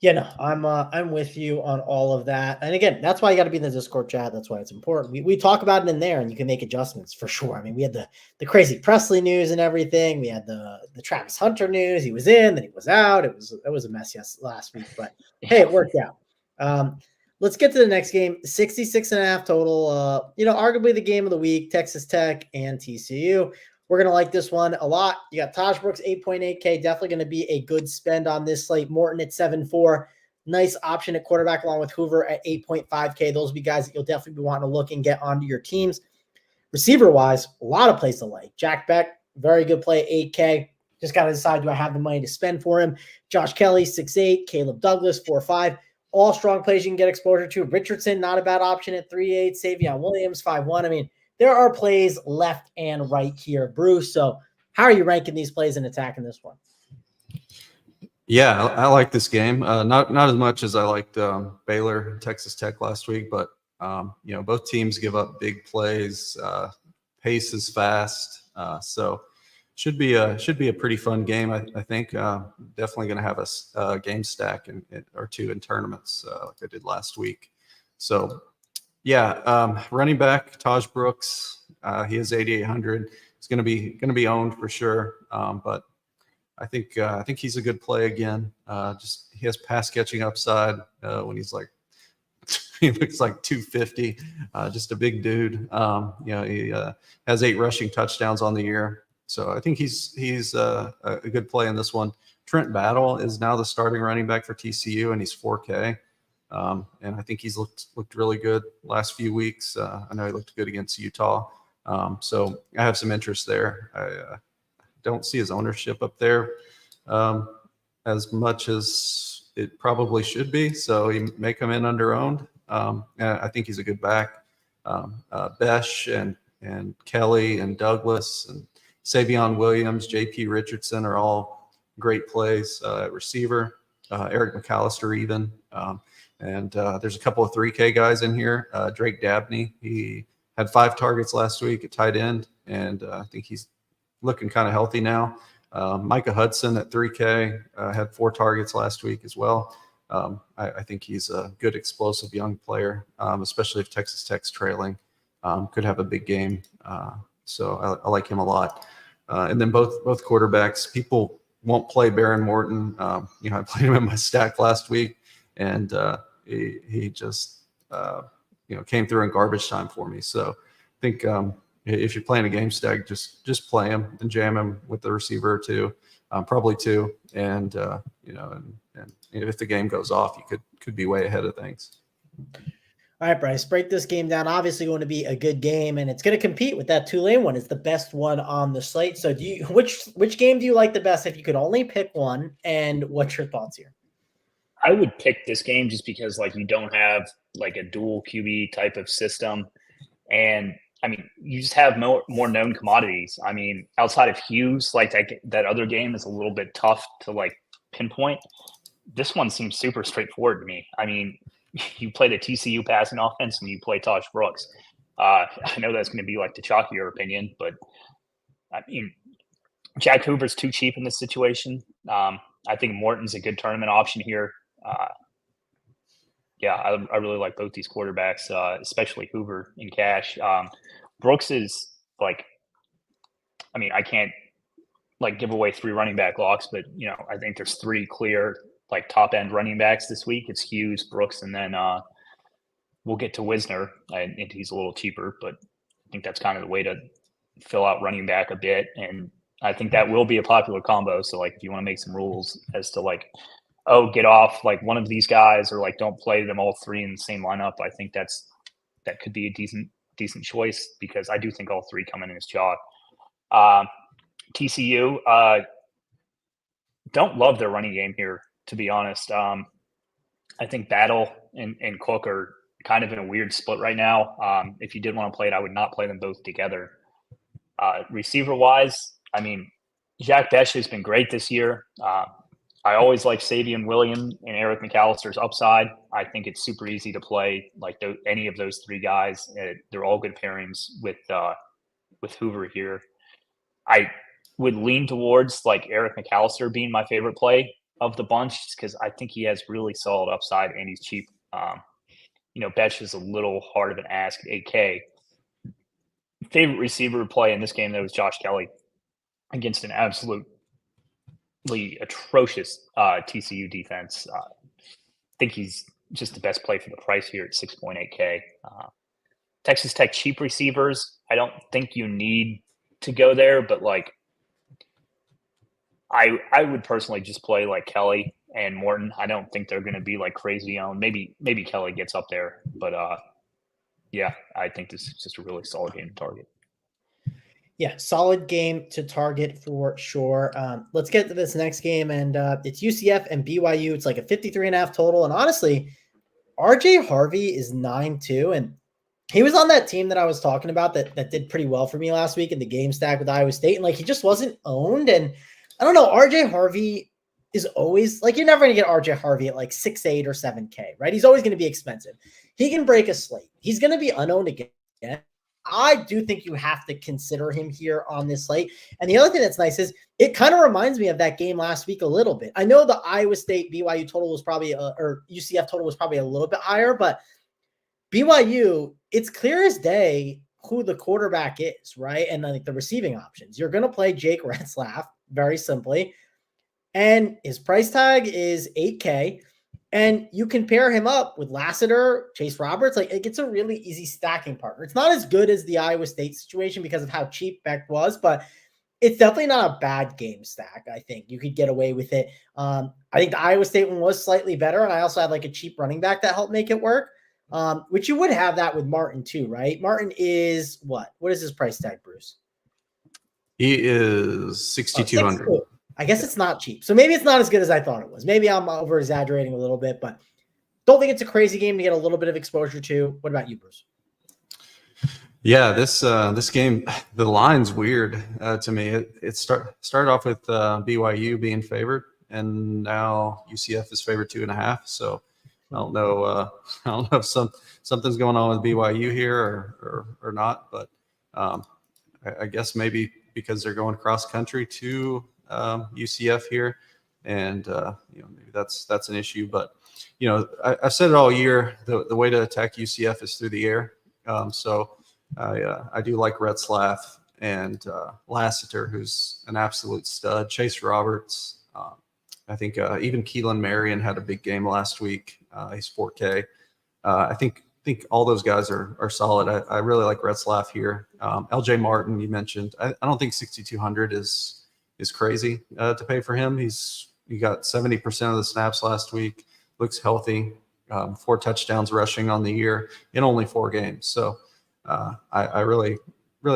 Yeah, no, I'm with you on all of that. And again, that's why you got to be in the Discord chat. That's why it's important. We talk about it in there, and you can make adjustments for sure. I mean, we had the crazy Presley news and everything. We had the Travis Hunter news. He was in, then he was out. It was a mess last week, but hey, it worked out. Let's get to the next game. 66.5 total. Arguably the game of the week, Texas Tech and TCU. We're going to like this one a lot. You got Taj Brooks, 8.8K. Definitely going to be a good spend on this slate. Morton at 7.4. Nice option at quarterback along with Hoover at 8.5K. Those will be guys that you'll definitely be wanting to look and get onto your teams. Receiver-wise, a lot of plays to like. Jack Beck, very good play, 8K. Just got to decide, do I have the money to spend for him? Josh Kelly, 6.8. Caleb Douglas, 4.5. all strong plays you can get exposure to. Richardson, not a bad option at 3.8. Savion Williams, 5.1. I mean, there are plays left and right here, Bruce. So how are you ranking these plays and attacking this one? Yeah, I like this game. Not as much as I liked Baylor, Texas Tech last week, but both teams give up big plays. Pace is fast, so should be a pretty fun game. I think definitely going to have a game stack or two in tournaments like I did last week. So yeah, running back Taj Brooks, he is 8,800. It's going to be owned for sure, but I think he's a good play again. Just he has pass catching upside when he's like he looks like 250, just a big dude. He has 8 rushing touchdowns on the year, so I think he's a good play in this one. Trent Battle is now the starting running back for TCU, and he's 4K, and I think he's looked really good last few weeks. I know he looked good against Utah, so I have some interest there. I don't see his ownership up there as much as it probably should be, so he may come in under owned. And I think he's a good back. Besh and Kelly and Douglas and Savion Williams, JP Richardson are all great plays at receiver. Eric McAllister even. And there's a couple of 3K guys in here. Drake Dabney, he had 5 targets last week at tight end, and I think he's looking kind of healthy now. Micah Hudson at 3K had 4 targets last week as well. I think he's a good explosive young player, especially if Texas Tech's trailing. Could have a big game. So I like him a lot. And then both quarterbacks, people won't play Baron Morton. I played him in my stack last week, and he just came through in garbage time for me. So I think if you're playing a game stack, just play him and jam him with the receiver or two, probably 2. And and if the game goes off, you could be way ahead of things. All right, Bryce, break this game down. Obviously going to be a good game, and it's going to compete with that Tulane one. It's the best one on the slate. So which game do you like the best if you could only pick one, and what's your thoughts here? I would pick this game just because you don't have a dual QB type of system. And I mean, you just have more known commodities. I mean, outside of Hughes, that other game is a little bit tough to pinpoint. This one seems super straightforward to me. I mean, you play the TCU passing offense and you play Taj Brooks. I know that's going to be the chalkier opinion, but I mean, Jack Hoover's too cheap in this situation. I think Morton's a good tournament option here. I really like both these quarterbacks, especially Hoover in cash. Brooks is I can't give away 3 running back locks, but I think there's 3 clear top end running backs this week. It's Hughes, Brooks, and then we'll get to Wisner, and he's a little cheaper, but I think that's kind of the way to fill out running back a bit. And I think that will be a popular combo. So if you want to make some rules as to get off one of these guys, or don't play them all 3 in the same lineup, I think that could be a decent choice, because I do think all 3 come in as chalk. TCU, don't love their running game here, to be honest. I think Battle and Cook are kind of in a weird split right now. If you did want to play it, I would not play them both together. Receiver wise, I mean, Jack Besh has been great this year. I always like Savion Williams and Eric McAllister's upside. I think it's super easy to play any of those 3 guys. They're all good pairings with Hoover here. I would lean towards Eric McAllister being my favorite play of the bunch, because I think he has really solid upside and he's cheap. Besh is a little hard of an ask at 8K. Favorite receiver play in this game, though, was Josh Kelly against an absolutely atrocious TCU defense. I think he's just the best play for the price here at 6.8K. Texas Tech cheap receivers, I don't think you need to go there, but I would personally just play Kelly and Morton. I don't think they're going to be crazy owned. Maybe Kelly gets up there, but I think this is just a really solid game to target. Yeah, solid game to target for sure. Let's get to this next game, and it's UCF and BYU. It's a 53.5 total, and honestly, RJ Harvey is 9-2, and he was on that team that I was talking about that did pretty well for me last week in the game stack with Iowa State. And like, he just wasn't owned. And I don't know, RJ Harvey is always like, you're never going to get RJ Harvey at like 6'8" or 7K, right? He's always going to be expensive. He can break a slate. He's going to be unowned again. I do think you have to consider him here on this slate. And the other thing that's nice is it kind of reminds me of that game last week a little bit. I know the Iowa State BYU total was probably, or UCF total was probably a little bit higher, but BYU, it's clear as day who the quarterback is, right? And then like the receiving options. You're going to play Jake Retzlaff, very simply. And his price tag is $8K. And you can pair him up with Lassiter, Chase Roberts. Like, it gets a really easy stacking partner. It's not as good as the Iowa State situation because of how cheap Beck was, but it's definitely not a bad game stack. I think you could get away with it. I think the Iowa State one was slightly better. And I also had like a cheap running back that helped make it work. Which you would have that with Martin too, right? Martin is what? What is his price tag, Bruce? He is 6,200. I guess it's not cheap. So maybe it's not as good as I thought it was. Maybe I'm over exaggerating a little bit, but don't think it's a crazy game to get a little bit of exposure to. What about you, Bruce? Yeah, this game, the line's weird to me. It started off with BYU being favored, and now UCF is favored 2.5. So I don't know. I don't know if something's going on with BYU here or not, but I guess maybe because they're going cross country to UCF here, and maybe that's an issue. But I've said it all year. The way to attack UCF is through the air. So I do like Retzlaff and Lassiter, who's an absolute stud. Chase Roberts. I think even Keelan Marion had a big game last week. He's 4K. I think all those guys are solid. I really like Retzlaff here. LJ Martin, you mentioned. I don't think 6,200 is crazy to pay for him. He got 70% of the snaps last week. Looks healthy. 4 touchdowns rushing on the year in only 4 games. So I really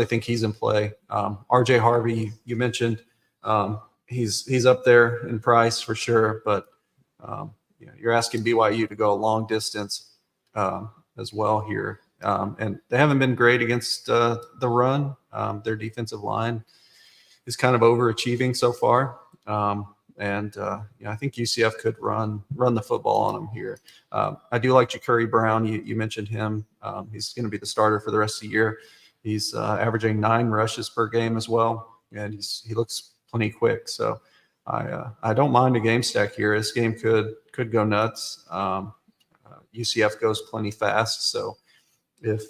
think he's in play. RJ Harvey, you mentioned. He's up there in price for sure, but you're asking BYU to go a long distance as well here, and they haven't been great against the run. Their defensive line is kind of overachieving so far, and I think UCF could run the football on them here. I do like Ja'Cory Brown. You mentioned him. He's going to be the starter for the rest of the year. He's averaging 9 rushes per game as well, and he looks plenty quick. So I don't mind a game stack here. This game could go nuts. UCF goes plenty fast. So if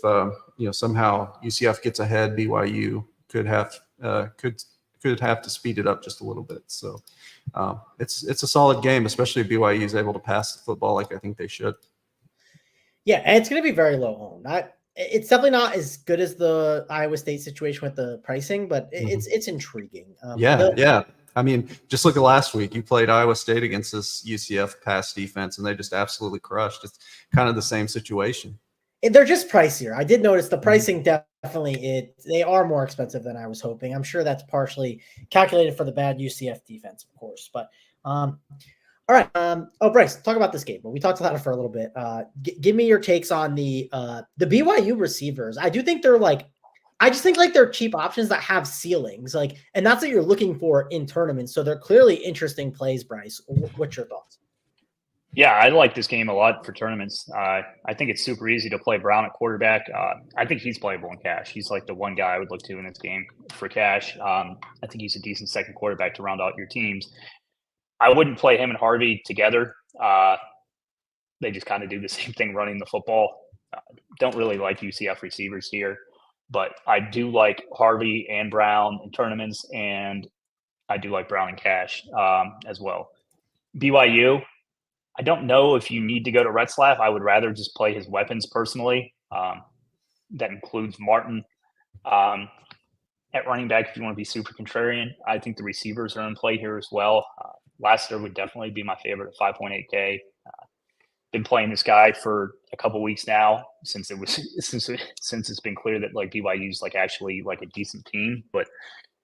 somehow UCF gets ahead, BYU could have to speed it up just a little bit. So it's a solid game, especially if BYU is able to pass the football like I think they should. Yeah, and it's going to be very low owned. It's definitely not as good as the Iowa State situation with the pricing, but it's intriguing. Yeah. I mean, just look at last week. You played Iowa State against this UCF pass defense, and they just absolutely crushed. It's kind of the same situation. They're just pricier. I did notice the pricing definitely they are more expensive than I was hoping. I'm sure that's partially calculated for the bad UCF defense, of course. But all right. Bryce, talk about this game. Well, we talked about it for a little bit. Give me your takes on the BYU receivers. I just think they're cheap options that have ceilings, and that's what you're looking for in tournaments. So they're clearly interesting plays, Bryce. What's your thoughts? Yeah, I like this game a lot for tournaments. I think it's super easy to play Brown at quarterback. I think he's playable in cash. He's like the one guy I would look to in this game for cash. I think he's a decent second quarterback to round out your teams. I wouldn't play him and Harvey together. They just kind of do the same thing running the football. Don't really like UCF receivers here, but I do like Harvey and Brown in tournaments, and I do like Brown in cash as well. BYU, I don't know if you need to go to Retzlaff. I would rather just play his weapons personally. That includes Martin. At running back, if you want to be super contrarian, I think the receivers are in play here as well. Lassiter would definitely be my favorite at 5.8K. Been playing this guy for a couple weeks now since it's been clear that BYU's actually a decent team. But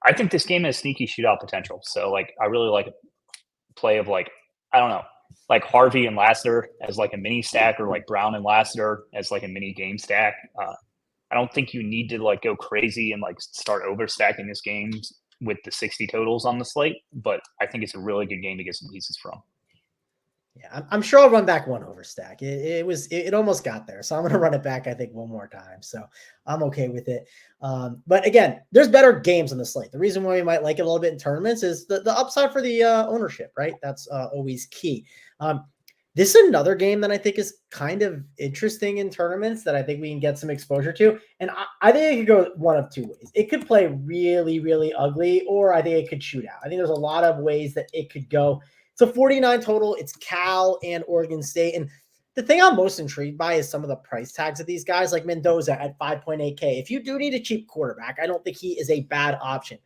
I think this game has sneaky shootout potential. So I really like a play of I don't know. like Harvey and Lassiter as like a mini stack, or like Brown and Lassiter as like a mini game stack. I don't think you need to like go crazy and like start overstacking this game with the 60 totals on the slate, but I think it's a really good game to get some pieces from. Yeah, I'm sure I'll run back one overstack. It almost got there, so I'm going to run it back, I think, one more time. So I'm okay with it. But again, there's better games on the slate. The reason why we might like it a little bit in tournaments is the upside for the ownership, right? That's always key. This is another game that I think is kind of interesting in tournaments that I think we can get some exposure to. And I think it could go one of two ways. It could play really, really ugly, or I think it could shoot out. I think there's a lot of ways that it could go. It's a 49 total. It's Cal and Oregon State. And the thing I'm most intrigued by is some of the price tags of these guys, like Mendoza at 5.8K. If you do need a cheap quarterback, I don't think he is a bad option.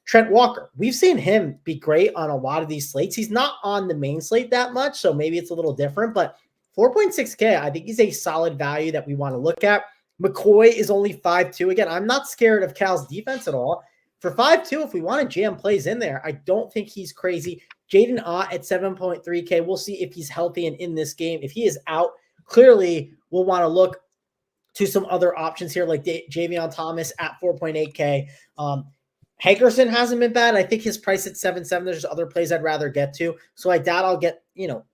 Trent Walker, we've seen him be great on a lot of these slates. He's not on the main slate that much, so maybe it's a little different, but 4.6K, I think he's a solid value that we want to look at. McCoy is only 5.2. Again, I'm not scared of Cal's defense at all. For 5.2, if we want to jam plays in there, I don't think he's crazy. Jaden Ott at 7.3K. We'll see if he's healthy and in this game. If he is out, clearly we'll want to look to some other options here, like Javion Thomas at 4.8K. Hankerson hasn't been bad. I think his price at 7.7. There's other plays I'd rather get to. So I doubt I'll get,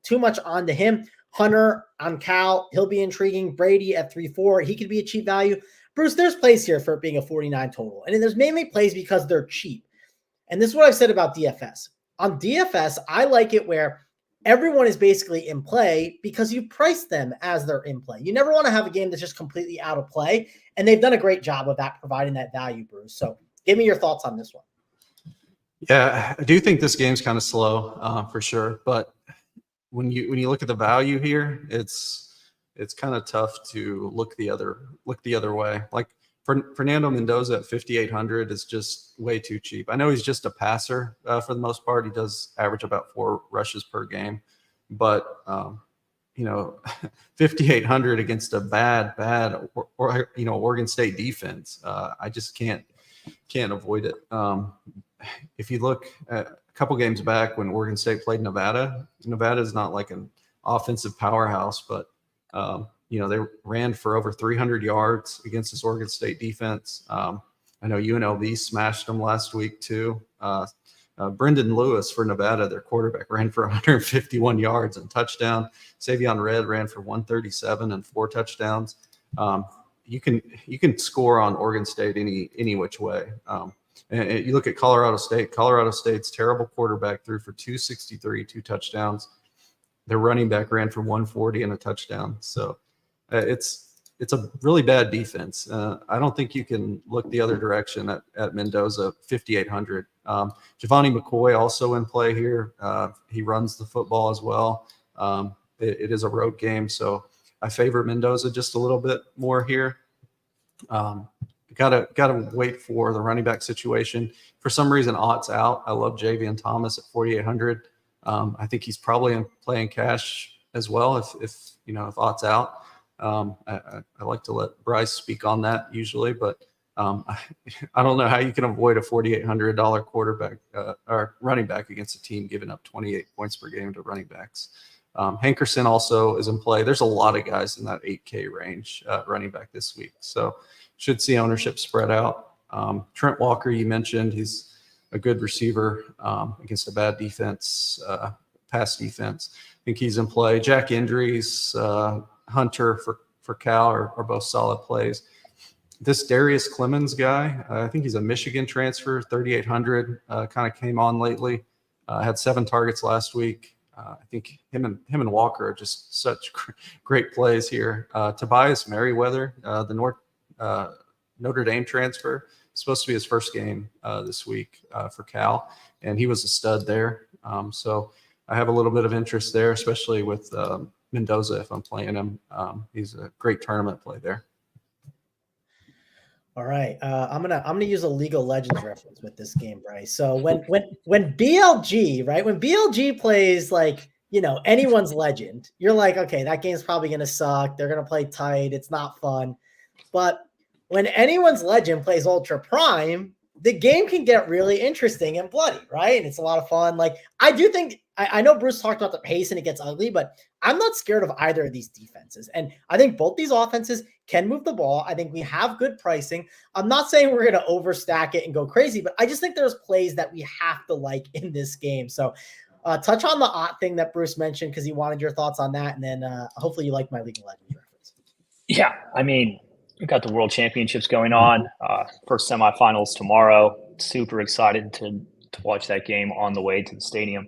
too much onto him. Hunter on Cal, he'll be intriguing. Brady at 3.4. He could be a cheap value. Bruce, there's plays here for it being a 49 total. And there's mainly plays because they're cheap. And this is what I've said about DFS. On DFS, I like it where everyone is basically in play because you price them as they're in play. You never want to have a game that's just completely out of play. And they've done a great job of that, providing that value, Bruce. So give me your thoughts on this one. Yeah, I do think this game's kind of slow for sure. But when you look at the value here, it's kind of tough to look the other way. Like Fernando Mendoza at 5,800 is just way too cheap. I know he's just a passer for the most part. He does average about 4 rushes per game, but 5,800 against a bad Oregon State defense. I just can't avoid it. If you look at a couple games back when Oregon State played Nevada is not like an offensive powerhouse, but they ran for over 300 yards against this Oregon State defense. I know UNLV smashed them last week too. Brendan Lewis for Nevada, their quarterback, ran for 151 yards and touchdown. Savion Red ran for 137 and 4 touchdowns. You can score on Oregon State any which way. And you look at Colorado State. Colorado State's terrible quarterback threw for 263, 2 touchdowns. Their running back ran for 140 and a touchdown. So it's a really bad defense. I don't think you can look the other direction at Mendoza, 5,800. Giovanni McCoy also in play here. He runs the football as well. It is a road game, so I favor Mendoza just a little bit more here. Gotta wait for the running back situation. For some reason, Ott's out. I love Javion Thomas at 4,800. I think he's probably playing cash as well if Ott's out. I like to let Bryce speak on that usually, but I don't know how you can avoid a $4,800 quarterback or running back against a team giving up 28 points per game to running backs. Hankerson also is in play. There's a lot of guys in that 8K range running back this week, so should see ownership spread out. Trent Walker, you mentioned, he's a good receiver against a bad defense, pass defense. I think he's in play. Jack Indries, Hunter for Cal are both solid plays. This Darius Clemens guy, I think he's a Michigan transfer, 3,800, kind of came on lately. Had 7 targets last week. I think him and Walker are just such great plays here. Tobias Merriweather, the Notre Dame transfer, supposed to be his first game this week for Cal, and he was a stud there. So I have a little bit of interest there, especially with Mendoza if I'm playing him. He's a great tournament play there. All right, I'm gonna use a League of Legends reference with this game, Bryce. So when BLG, right, when BLG plays like anyone's legend, you're like, okay, that game's probably gonna suck. They're gonna play tight. It's not fun. But when anyone's legend plays Ultra Prime, the game can get really interesting and bloody, right? And it's a lot of fun. Like, I do think, I know Bruce talked about the pace and it gets ugly, but I'm not scared of either of these defenses. And I think both these offenses can move the ball. I think we have good pricing. I'm not saying we're going to overstack it and go crazy, but I just think there's plays that we have to like in this game. So touch on the odd thing that Bruce mentioned, because he wanted your thoughts on that. And then hopefully you like my League of Legends reference. Yeah, I mean, we've got the World Championships going on. First semifinals tomorrow. Super excited to watch that game on the way to the stadium.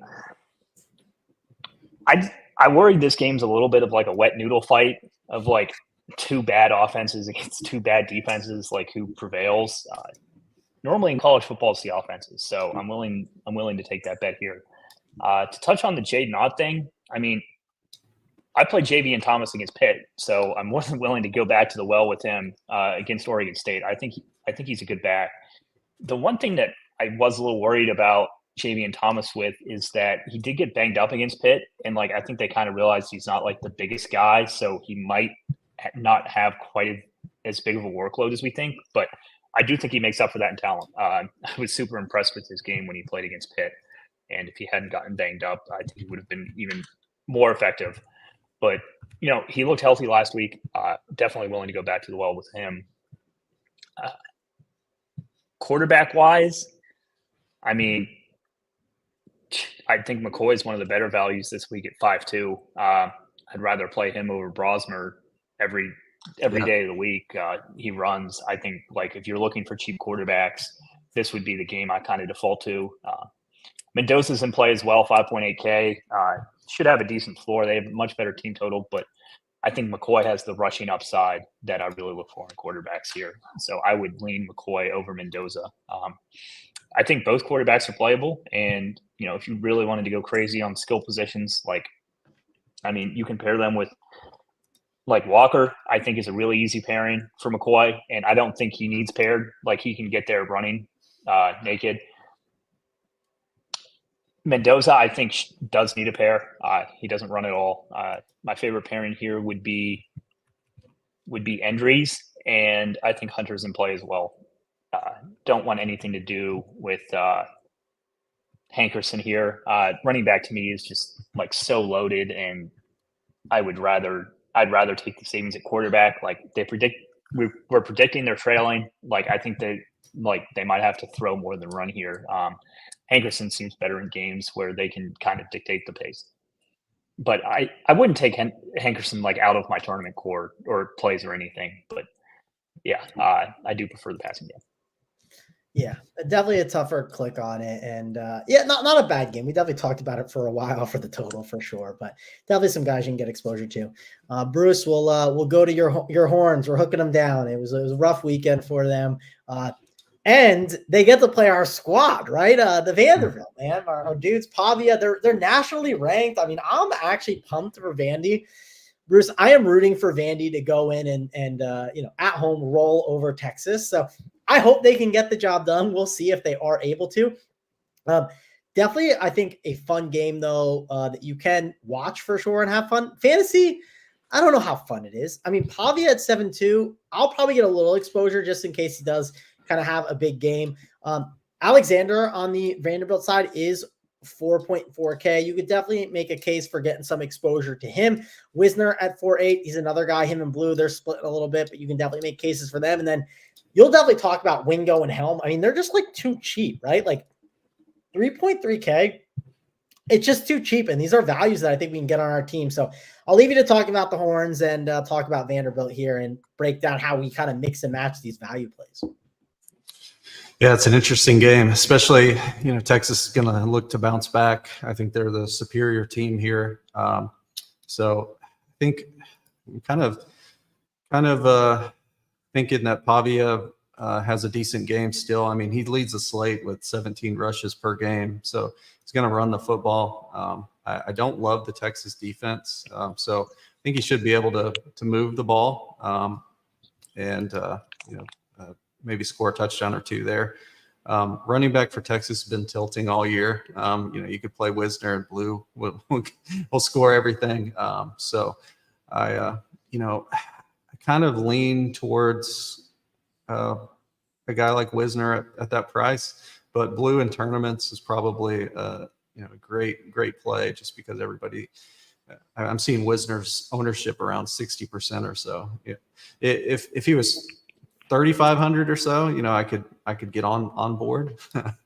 I worry this game's a little bit of like a wet noodle fight of like two bad offenses against two bad defenses, like who prevails. Normally in college football, it's the offenses, so I'm willing to take that bet here. To touch on the Jaden Ott thing, I mean, I played Javian Thomas against Pitt, so I'm more than willing to go back to the well with him against Oregon State. I think he's a good back. The one thing that I was a little worried about Javian Thomas with is that he did get banged up against Pitt, and like I think they kind of realized he's not like the biggest guy, so he might not have quite as big of a workload as we think. But I do think he makes up for that in talent. I was super impressed with his game when he played against Pitt, and if he hadn't gotten banged up, I think he would have been even more effective. But, you know, he looked healthy last week. Definitely willing to go back to the well with him. Quarterback-wise, I mean, I think McCoy is one of the better values this week at 5.2. I'd rather play him over Brosmer every day of the week. He runs. I think, like, if you're looking for cheap quarterbacks, this would be the game I kind of default to. Mendoza's in play as well, 5.8K. Should have a decent floor. They have a much better team total, but I think McCoy has the rushing upside that I really look for in quarterbacks here. So I would lean McCoy over Mendoza. I think both quarterbacks are playable, and you know, if you really wanted to go crazy on skill positions, like, I mean, you can pair them with like Walker. I think is a really easy pairing for McCoy, and I don't think he needs paired. Like, he can get there running naked. Mendoza, I think, does need a pair. He doesn't run at all. My favorite pairing here would be Endries, and I think Hunter's in play as well. Don't want anything to do with Hankerson here. Running back to me is just like so loaded, and I'd rather take the savings at quarterback. Like, we're predicting they're trailing. Like, I think they might have to throw more than run here. Hankerson seems better in games where they can kind of dictate the pace. But I wouldn't take Hankerson like out of my tournament core or plays or anything. But yeah, I do prefer the passing game. Yeah, definitely a tougher click on it. And yeah, not a bad game. We definitely talked about it for a while for the total for sure, but definitely some guys you can get exposure to. Bruce, we'll go to your horns. We're hooking them down. It was a rough weekend for them. And they get to play our squad, right? The Vanderbilt, man, our dudes, Pavia, they're nationally ranked. I mean, I'm actually pumped for Vandy. Bruce, I am rooting for Vandy to go in and at home roll over Texas. So I hope they can get the job done. We'll see if they are able to. Definitely, I think a fun game, though, that you can watch for sure and have fun. Fantasy, I don't know how fun it is. I mean, Pavia at 7.2, I'll probably get a little exposure just in case he does kind of have a big game. Alexander on the Vanderbilt side is 4.4K. You could definitely make a case for getting some exposure to him. Wisner at 4.8. He's another guy, him and Blue. They're splitting a little bit, but you can definitely make cases for them. And then you'll definitely talk about Wingo and Helm. I mean, they're just like too cheap, right? Like 3.3K. It's just too cheap. And these are values that I think we can get on our team. So I'll leave you to talk about the horns and talk about Vanderbilt here and break down how we kind of mix and match these value plays. Yeah, it's an interesting game, especially, Texas is going to look to bounce back. I think they're the superior team here. So I think I'm kind of thinking that Pavia has a decent game still. I mean, he leads the slate with 17 rushes per game. So he's going to run the football. I don't love the Texas defense. So I think he should be able to move the ball and maybe score a touchdown or two there. Running back for Texas has been tilting all year. You could play Wisner and Blue. We'll score everything. So I kind of lean towards a guy like Wisner at that price, but blue in tournaments is probably a great play just because everybody. I'm seeing Wisner's ownership around 60% or so. If he was 3,500 or so, I could get on board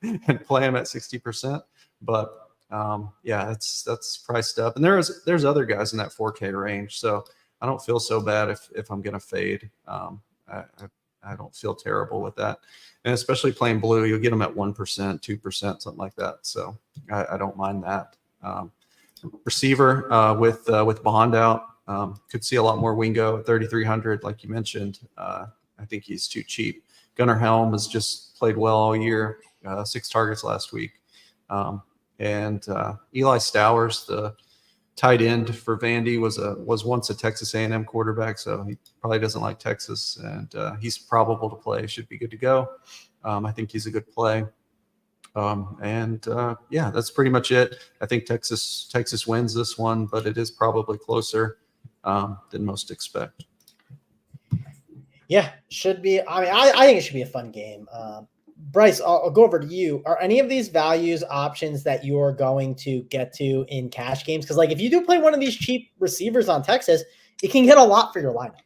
and play him at 60%. But that's priced up. And there's other guys in that 4K range, so I don't feel so bad if I'm gonna fade. I don't feel terrible with that, and especially playing blue, you'll get them at 1%, 2%, something like that. So I don't mind that. Receiver with Bond out, could see a lot more Wingo at 3,300, like you mentioned. I think he's too cheap. Gunnar Helm has just played well all year, 6 targets last week. And Eli Stowers, the tight end for Vandy, was once a Texas A&M quarterback, so he probably doesn't like Texas, and he's probable to play. Should be good to go. I think he's a good play. That's pretty much it. I think Texas wins this one, but it is probably closer than most expect. Yeah, should be. I mean, I think it should be a fun game. Bryce, I'll go over to you. Are any of these values options that you are going to get to in cash games? Because, if you do play one of these cheap receivers on Texas, it can get a lot for your lineup.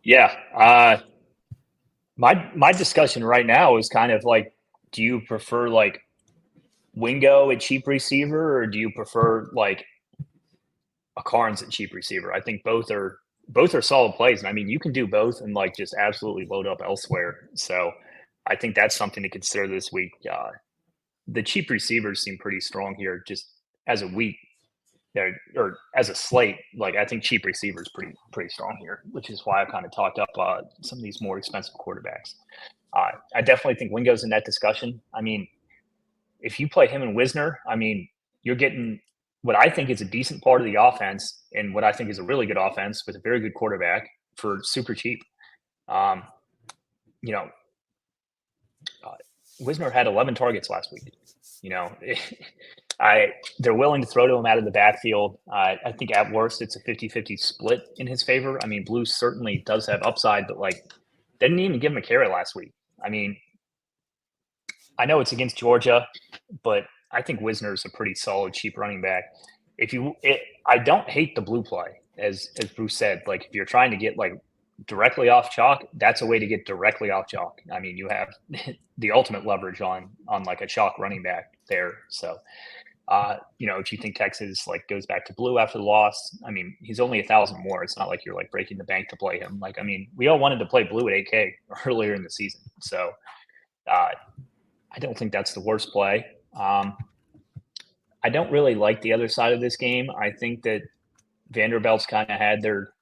Yeah. My discussion right now is kind of like, do you prefer Wingo at cheap receiver, or do you prefer a Carnes at cheap receiver? I think both are solid plays. And I mean, you can do both and just absolutely load up elsewhere. So I think that's something to consider this week. The cheap receivers seem pretty strong here, just as a week or as a slate. I think cheap receivers pretty strong here, which is why I've kind of talked up some of these more expensive quarterbacks. I definitely think Wingo's in that discussion. I mean, if you play him and Wisner, I mean, you're getting what I think is a decent part of the offense and what I think is a really good offense with a very good quarterback for super cheap. Wisner had 11 targets last week. They're willing to throw to him out of the backfield. I think at worst it's a 50-50 split in his favor. I mean, Blue certainly does have upside, but didn't even give him a carry last week. I mean, I know it's against Georgia, but I think Wisner's a pretty solid cheap running back. I don't hate the blue play, as Bruce said. If you're trying to get directly off chalk, that's a way to get directly off chalk. I mean, you have the ultimate leverage on a chalk running back there. So, if you think Texas goes back to blue after the loss, I mean, he's only 1,000 more. It's not like you're breaking the bank to play him. I mean, we all wanted to play blue at 8K earlier in the season. So, I don't think that's the worst play. I don't really like the other side of this game. I think that Vanderbilt's kind of had their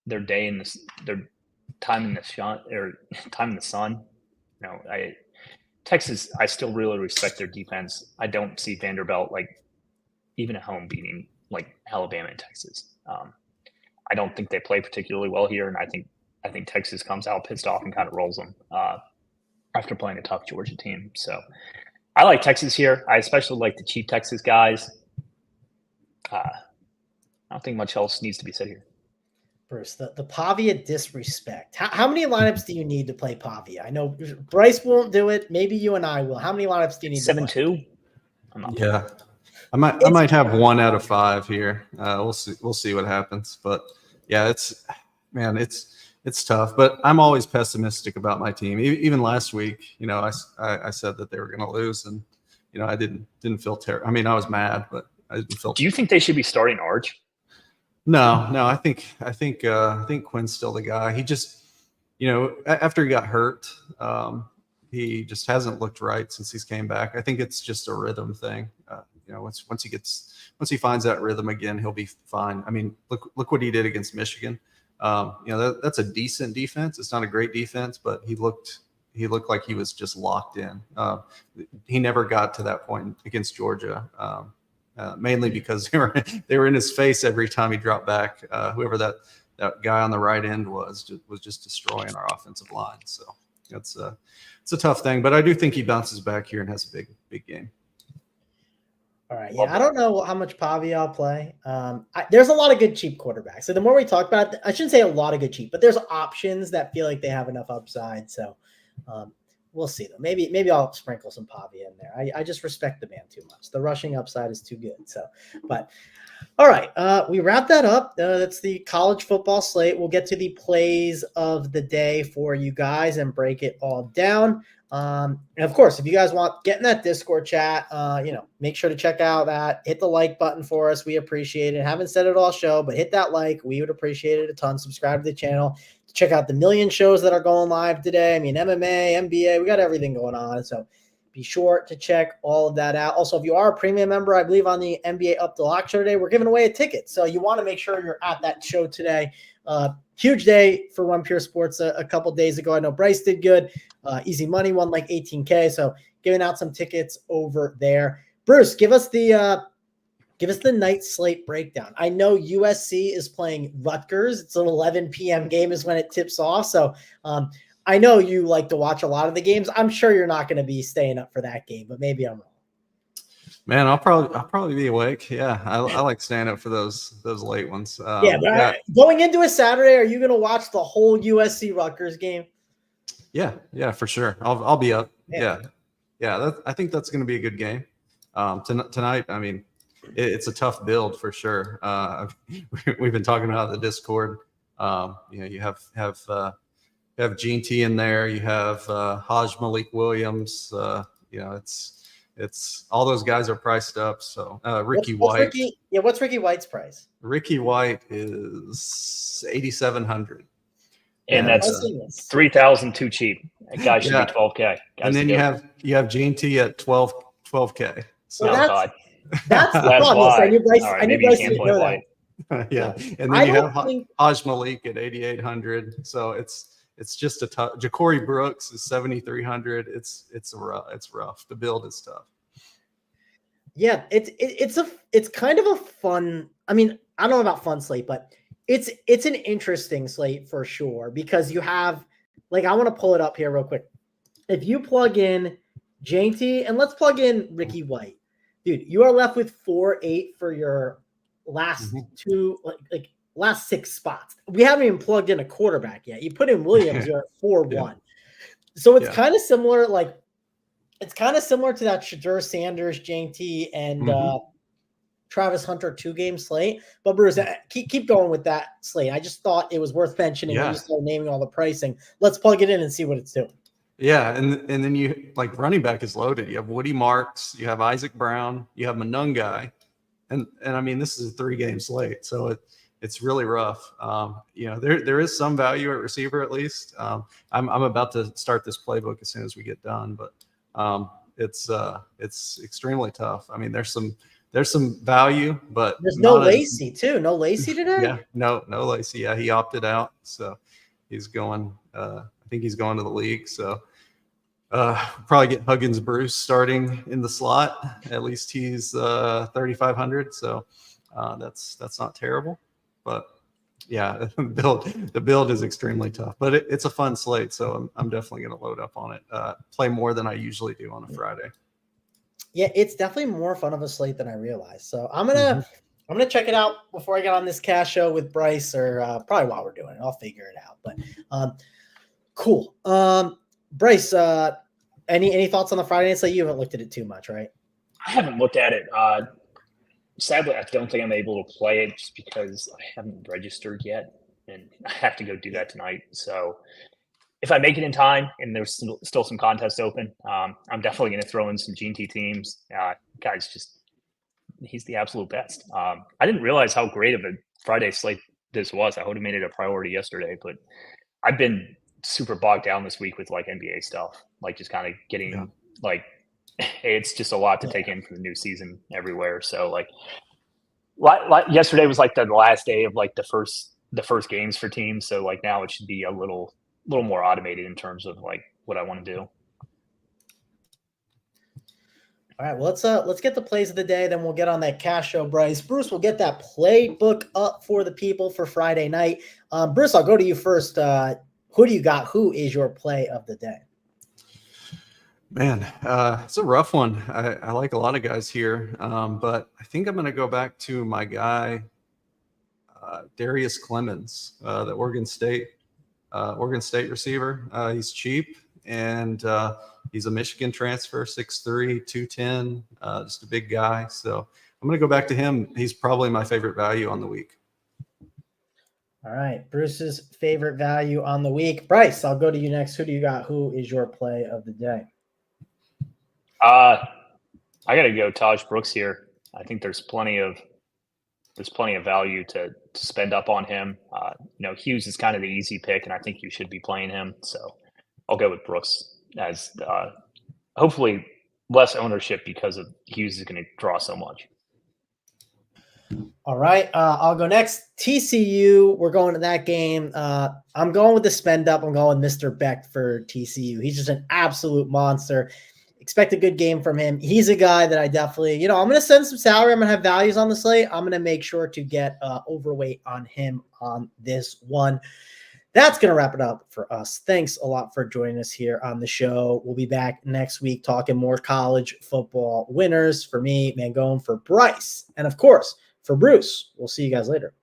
day in their time in the sun. Texas, I still really respect their defense. I don't see Vanderbilt even at home beating Alabama and Texas. I don't think they play particularly well here, and I think Texas comes out pissed off and kind of rolls them after playing a tough Georgia team. So I like Texas here. I especially like the cheap Texas guys. I don't think much else needs to be said here. Bruce, the Pavia disrespect. How many lineups do you need to play Pavia? I know Bryce won't do it. Maybe you and I will. How many lineups do you need? 7-2. Yeah, I might have 1 out of 5 here. We'll see what happens. But yeah, it's tough. But I'm always pessimistic about my team. Even last week, I said that they were going to lose, and I didn't feel terrible. I mean, I was mad, but I didn't feel. Do you think they should be starting Arch? No. I think Quinn's still the guy. He just, after he got hurt, he just hasn't looked right since he's came back. I think it's just a rhythm thing. Once he finds that rhythm again, he'll be fine. I mean, look what he did against Michigan. That's a decent defense. It's not a great defense, but he looked like he was just locked in. He never got to that point against Georgia. Mainly because they were in his face every time he dropped back. Whoever that guy on the right end was just destroying our offensive line. So it's a tough thing, but I do think he bounces back here and has a big game. All right. Yeah, I don't know how much Pavia I'll play. There's a lot of good cheap quarterbacks. So the more we talk about it, I shouldn't say a lot of good cheap, but there's options that feel like they have enough upside. So we'll see though. Maybe I'll sprinkle some Pavia in there. I just respect the man too much. The rushing upside is too good. So, but all right. We wrap that up. That's the college football slate. We'll get to the plays of the day for you guys and break it all down. And of course, if you guys want, get in that Discord chat, make sure to check out that, hit the like button for us. We appreciate it. Haven't said it all show, but hit that like, we would appreciate it a ton. Subscribe to the channel, check out the million shows that are going live today. I mean, MMA, NBA, we got everything going on. So be sure to check all of that out. Also, if you are a premium member, I believe on the NBA Up the Lock show today, we're giving away a ticket. So you want to make sure you're at that show today. Huge day for One Pure Sports a couple days ago. I know Bryce did good. Easy Money won like 18K. So giving out some tickets over there. Bruce, give us the night slate breakdown. I know USC is playing Rutgers. It's an 11 p.m. game is when it tips off. So I know you like to watch a lot of the games. I'm sure you're not going to be staying up for that game, but maybe I'm wrong. Man, I'll probably be awake. Yeah, I like staying up for those late ones. Going into a Saturday, are you going to watch the whole USC Rutgers game? Yeah, for sure. I'll be up. Yeah. I think that's going to be a good game. Tonight, I mean, it's a tough build for sure. We've been talking about the Discord. You have Gene T in there. You have Haj Malik Williams. It's all those guys are priced up. So Ricky White. What's Ricky White's price? Ricky White is 8,700. And that's 3,000 too cheap. That guy should be 12K. And then you have Gene T at 12K. So that's the problem. I knew Bryce didn't know that. Yeah, and then you have Haj Malik at 8,800. So it's just a tough. Ja'Cory Brooks is 7,300. It's rough. The build is tough. Yeah, it's kind of a fun. I mean, I don't know about fun slate, but it's an interesting slate for sure because you have I want to pull it up here real quick. If you plug in JT and let's plug in Ricky White, dude, you are left with 4-8 for your last two last 6 spots. We haven't even plugged in a quarterback yet. You put in Williams, you're at 4-1. Yeah. So it's kind of similar, it's kind of similar to that Shadur Sanders, JT, and Travis Hunter 2-game slate. But Bruce, keep going with that slate. I just thought it was worth mentioning when you start naming all the pricing. Let's plug it in and see what it's doing. Yeah, and then you running back is loaded. You have Woody Marks, you have Isaac Brown, you have Monungai, and I mean this is a 3-game slate, so it's really rough. There is some value at receiver at least. I'm about to start this playbook as soon as we get done, but it's extremely tough. I mean, there's some value, but there's no Lacey too. No Lacey today. Yeah, no Lacey. Yeah, he opted out, so he's going. I think he's going to the league. So probably get Huggins Bruce starting in the slot. At least he's 3,500. So that's not terrible. But yeah, the build is extremely tough. But it's a fun slate, so I'm definitely going to load up on it. Play more than I usually do on a Friday. Yeah, it's definitely more fun of a slate than I realized. So I'm gonna check it out before I get on this cash show with Bryce, or probably while we're doing it. I'll figure it out. But cool. Bryce, any thoughts on the Friday night slate? You haven't looked at it too much, right? I haven't looked at it. Sadly, I don't think I'm able to play it just because I haven't registered yet, and I have to go do that tonight. So if I make it in time and there's still some contests open, I'm definitely going to throw in some GT teams. He's the absolute best. I didn't realize how great of a Friday slate this was. I would have made it a priority yesterday, but I've been super bogged down this week with NBA stuff, just kind of getting it's just a lot to take in for the new season everywhere. So yesterday was the last day of the first games for teams. So now it should be a little more automated in terms of what I want to do. All right, well, let's get the plays of the day. Then we'll get on that cash show, Bryce. Bruce, we'll get that playbook up for the people for Friday night. Bruce, I'll go to you first. Who do you got? Who is your play of the day? Man, it's a rough one. I like a lot of guys here, but I think I'm going to go back to my guy, Darius Clemens, the Oregon State receiver. He's cheap, and he's a Michigan transfer, 6'3", 210, just a big guy. So I'm going to go back to him. He's probably my favorite value on the week. All right, Bruce's favorite value on the week. Bryce, I'll go to you next. Who do you got? Who is your play of the day? I got to go Taj Brooks here. I think there's plenty of value to spend up on him. Hughes is kind of the easy pick, and I think you should be playing him. So I'll go with Brooks as hopefully less ownership because of Hughes is going to draw so much. All right, I'll go next. TCU, we're going to that game. I'm going with the spend up. I'm going with Mr. Beck for TCU. He's just an absolute monster. Expect a good game from him. He's a guy that I definitely, I'm going to send some salary. I'm going to have values on the slate. I'm going to make sure to get overweight on him on this one. That's going to wrap it up for us. Thanks a lot for joining us here on the show. We'll be back next week talking more college football winners. For me, Mangone, for Bryce, and of course, for Bruce. We'll see you guys later.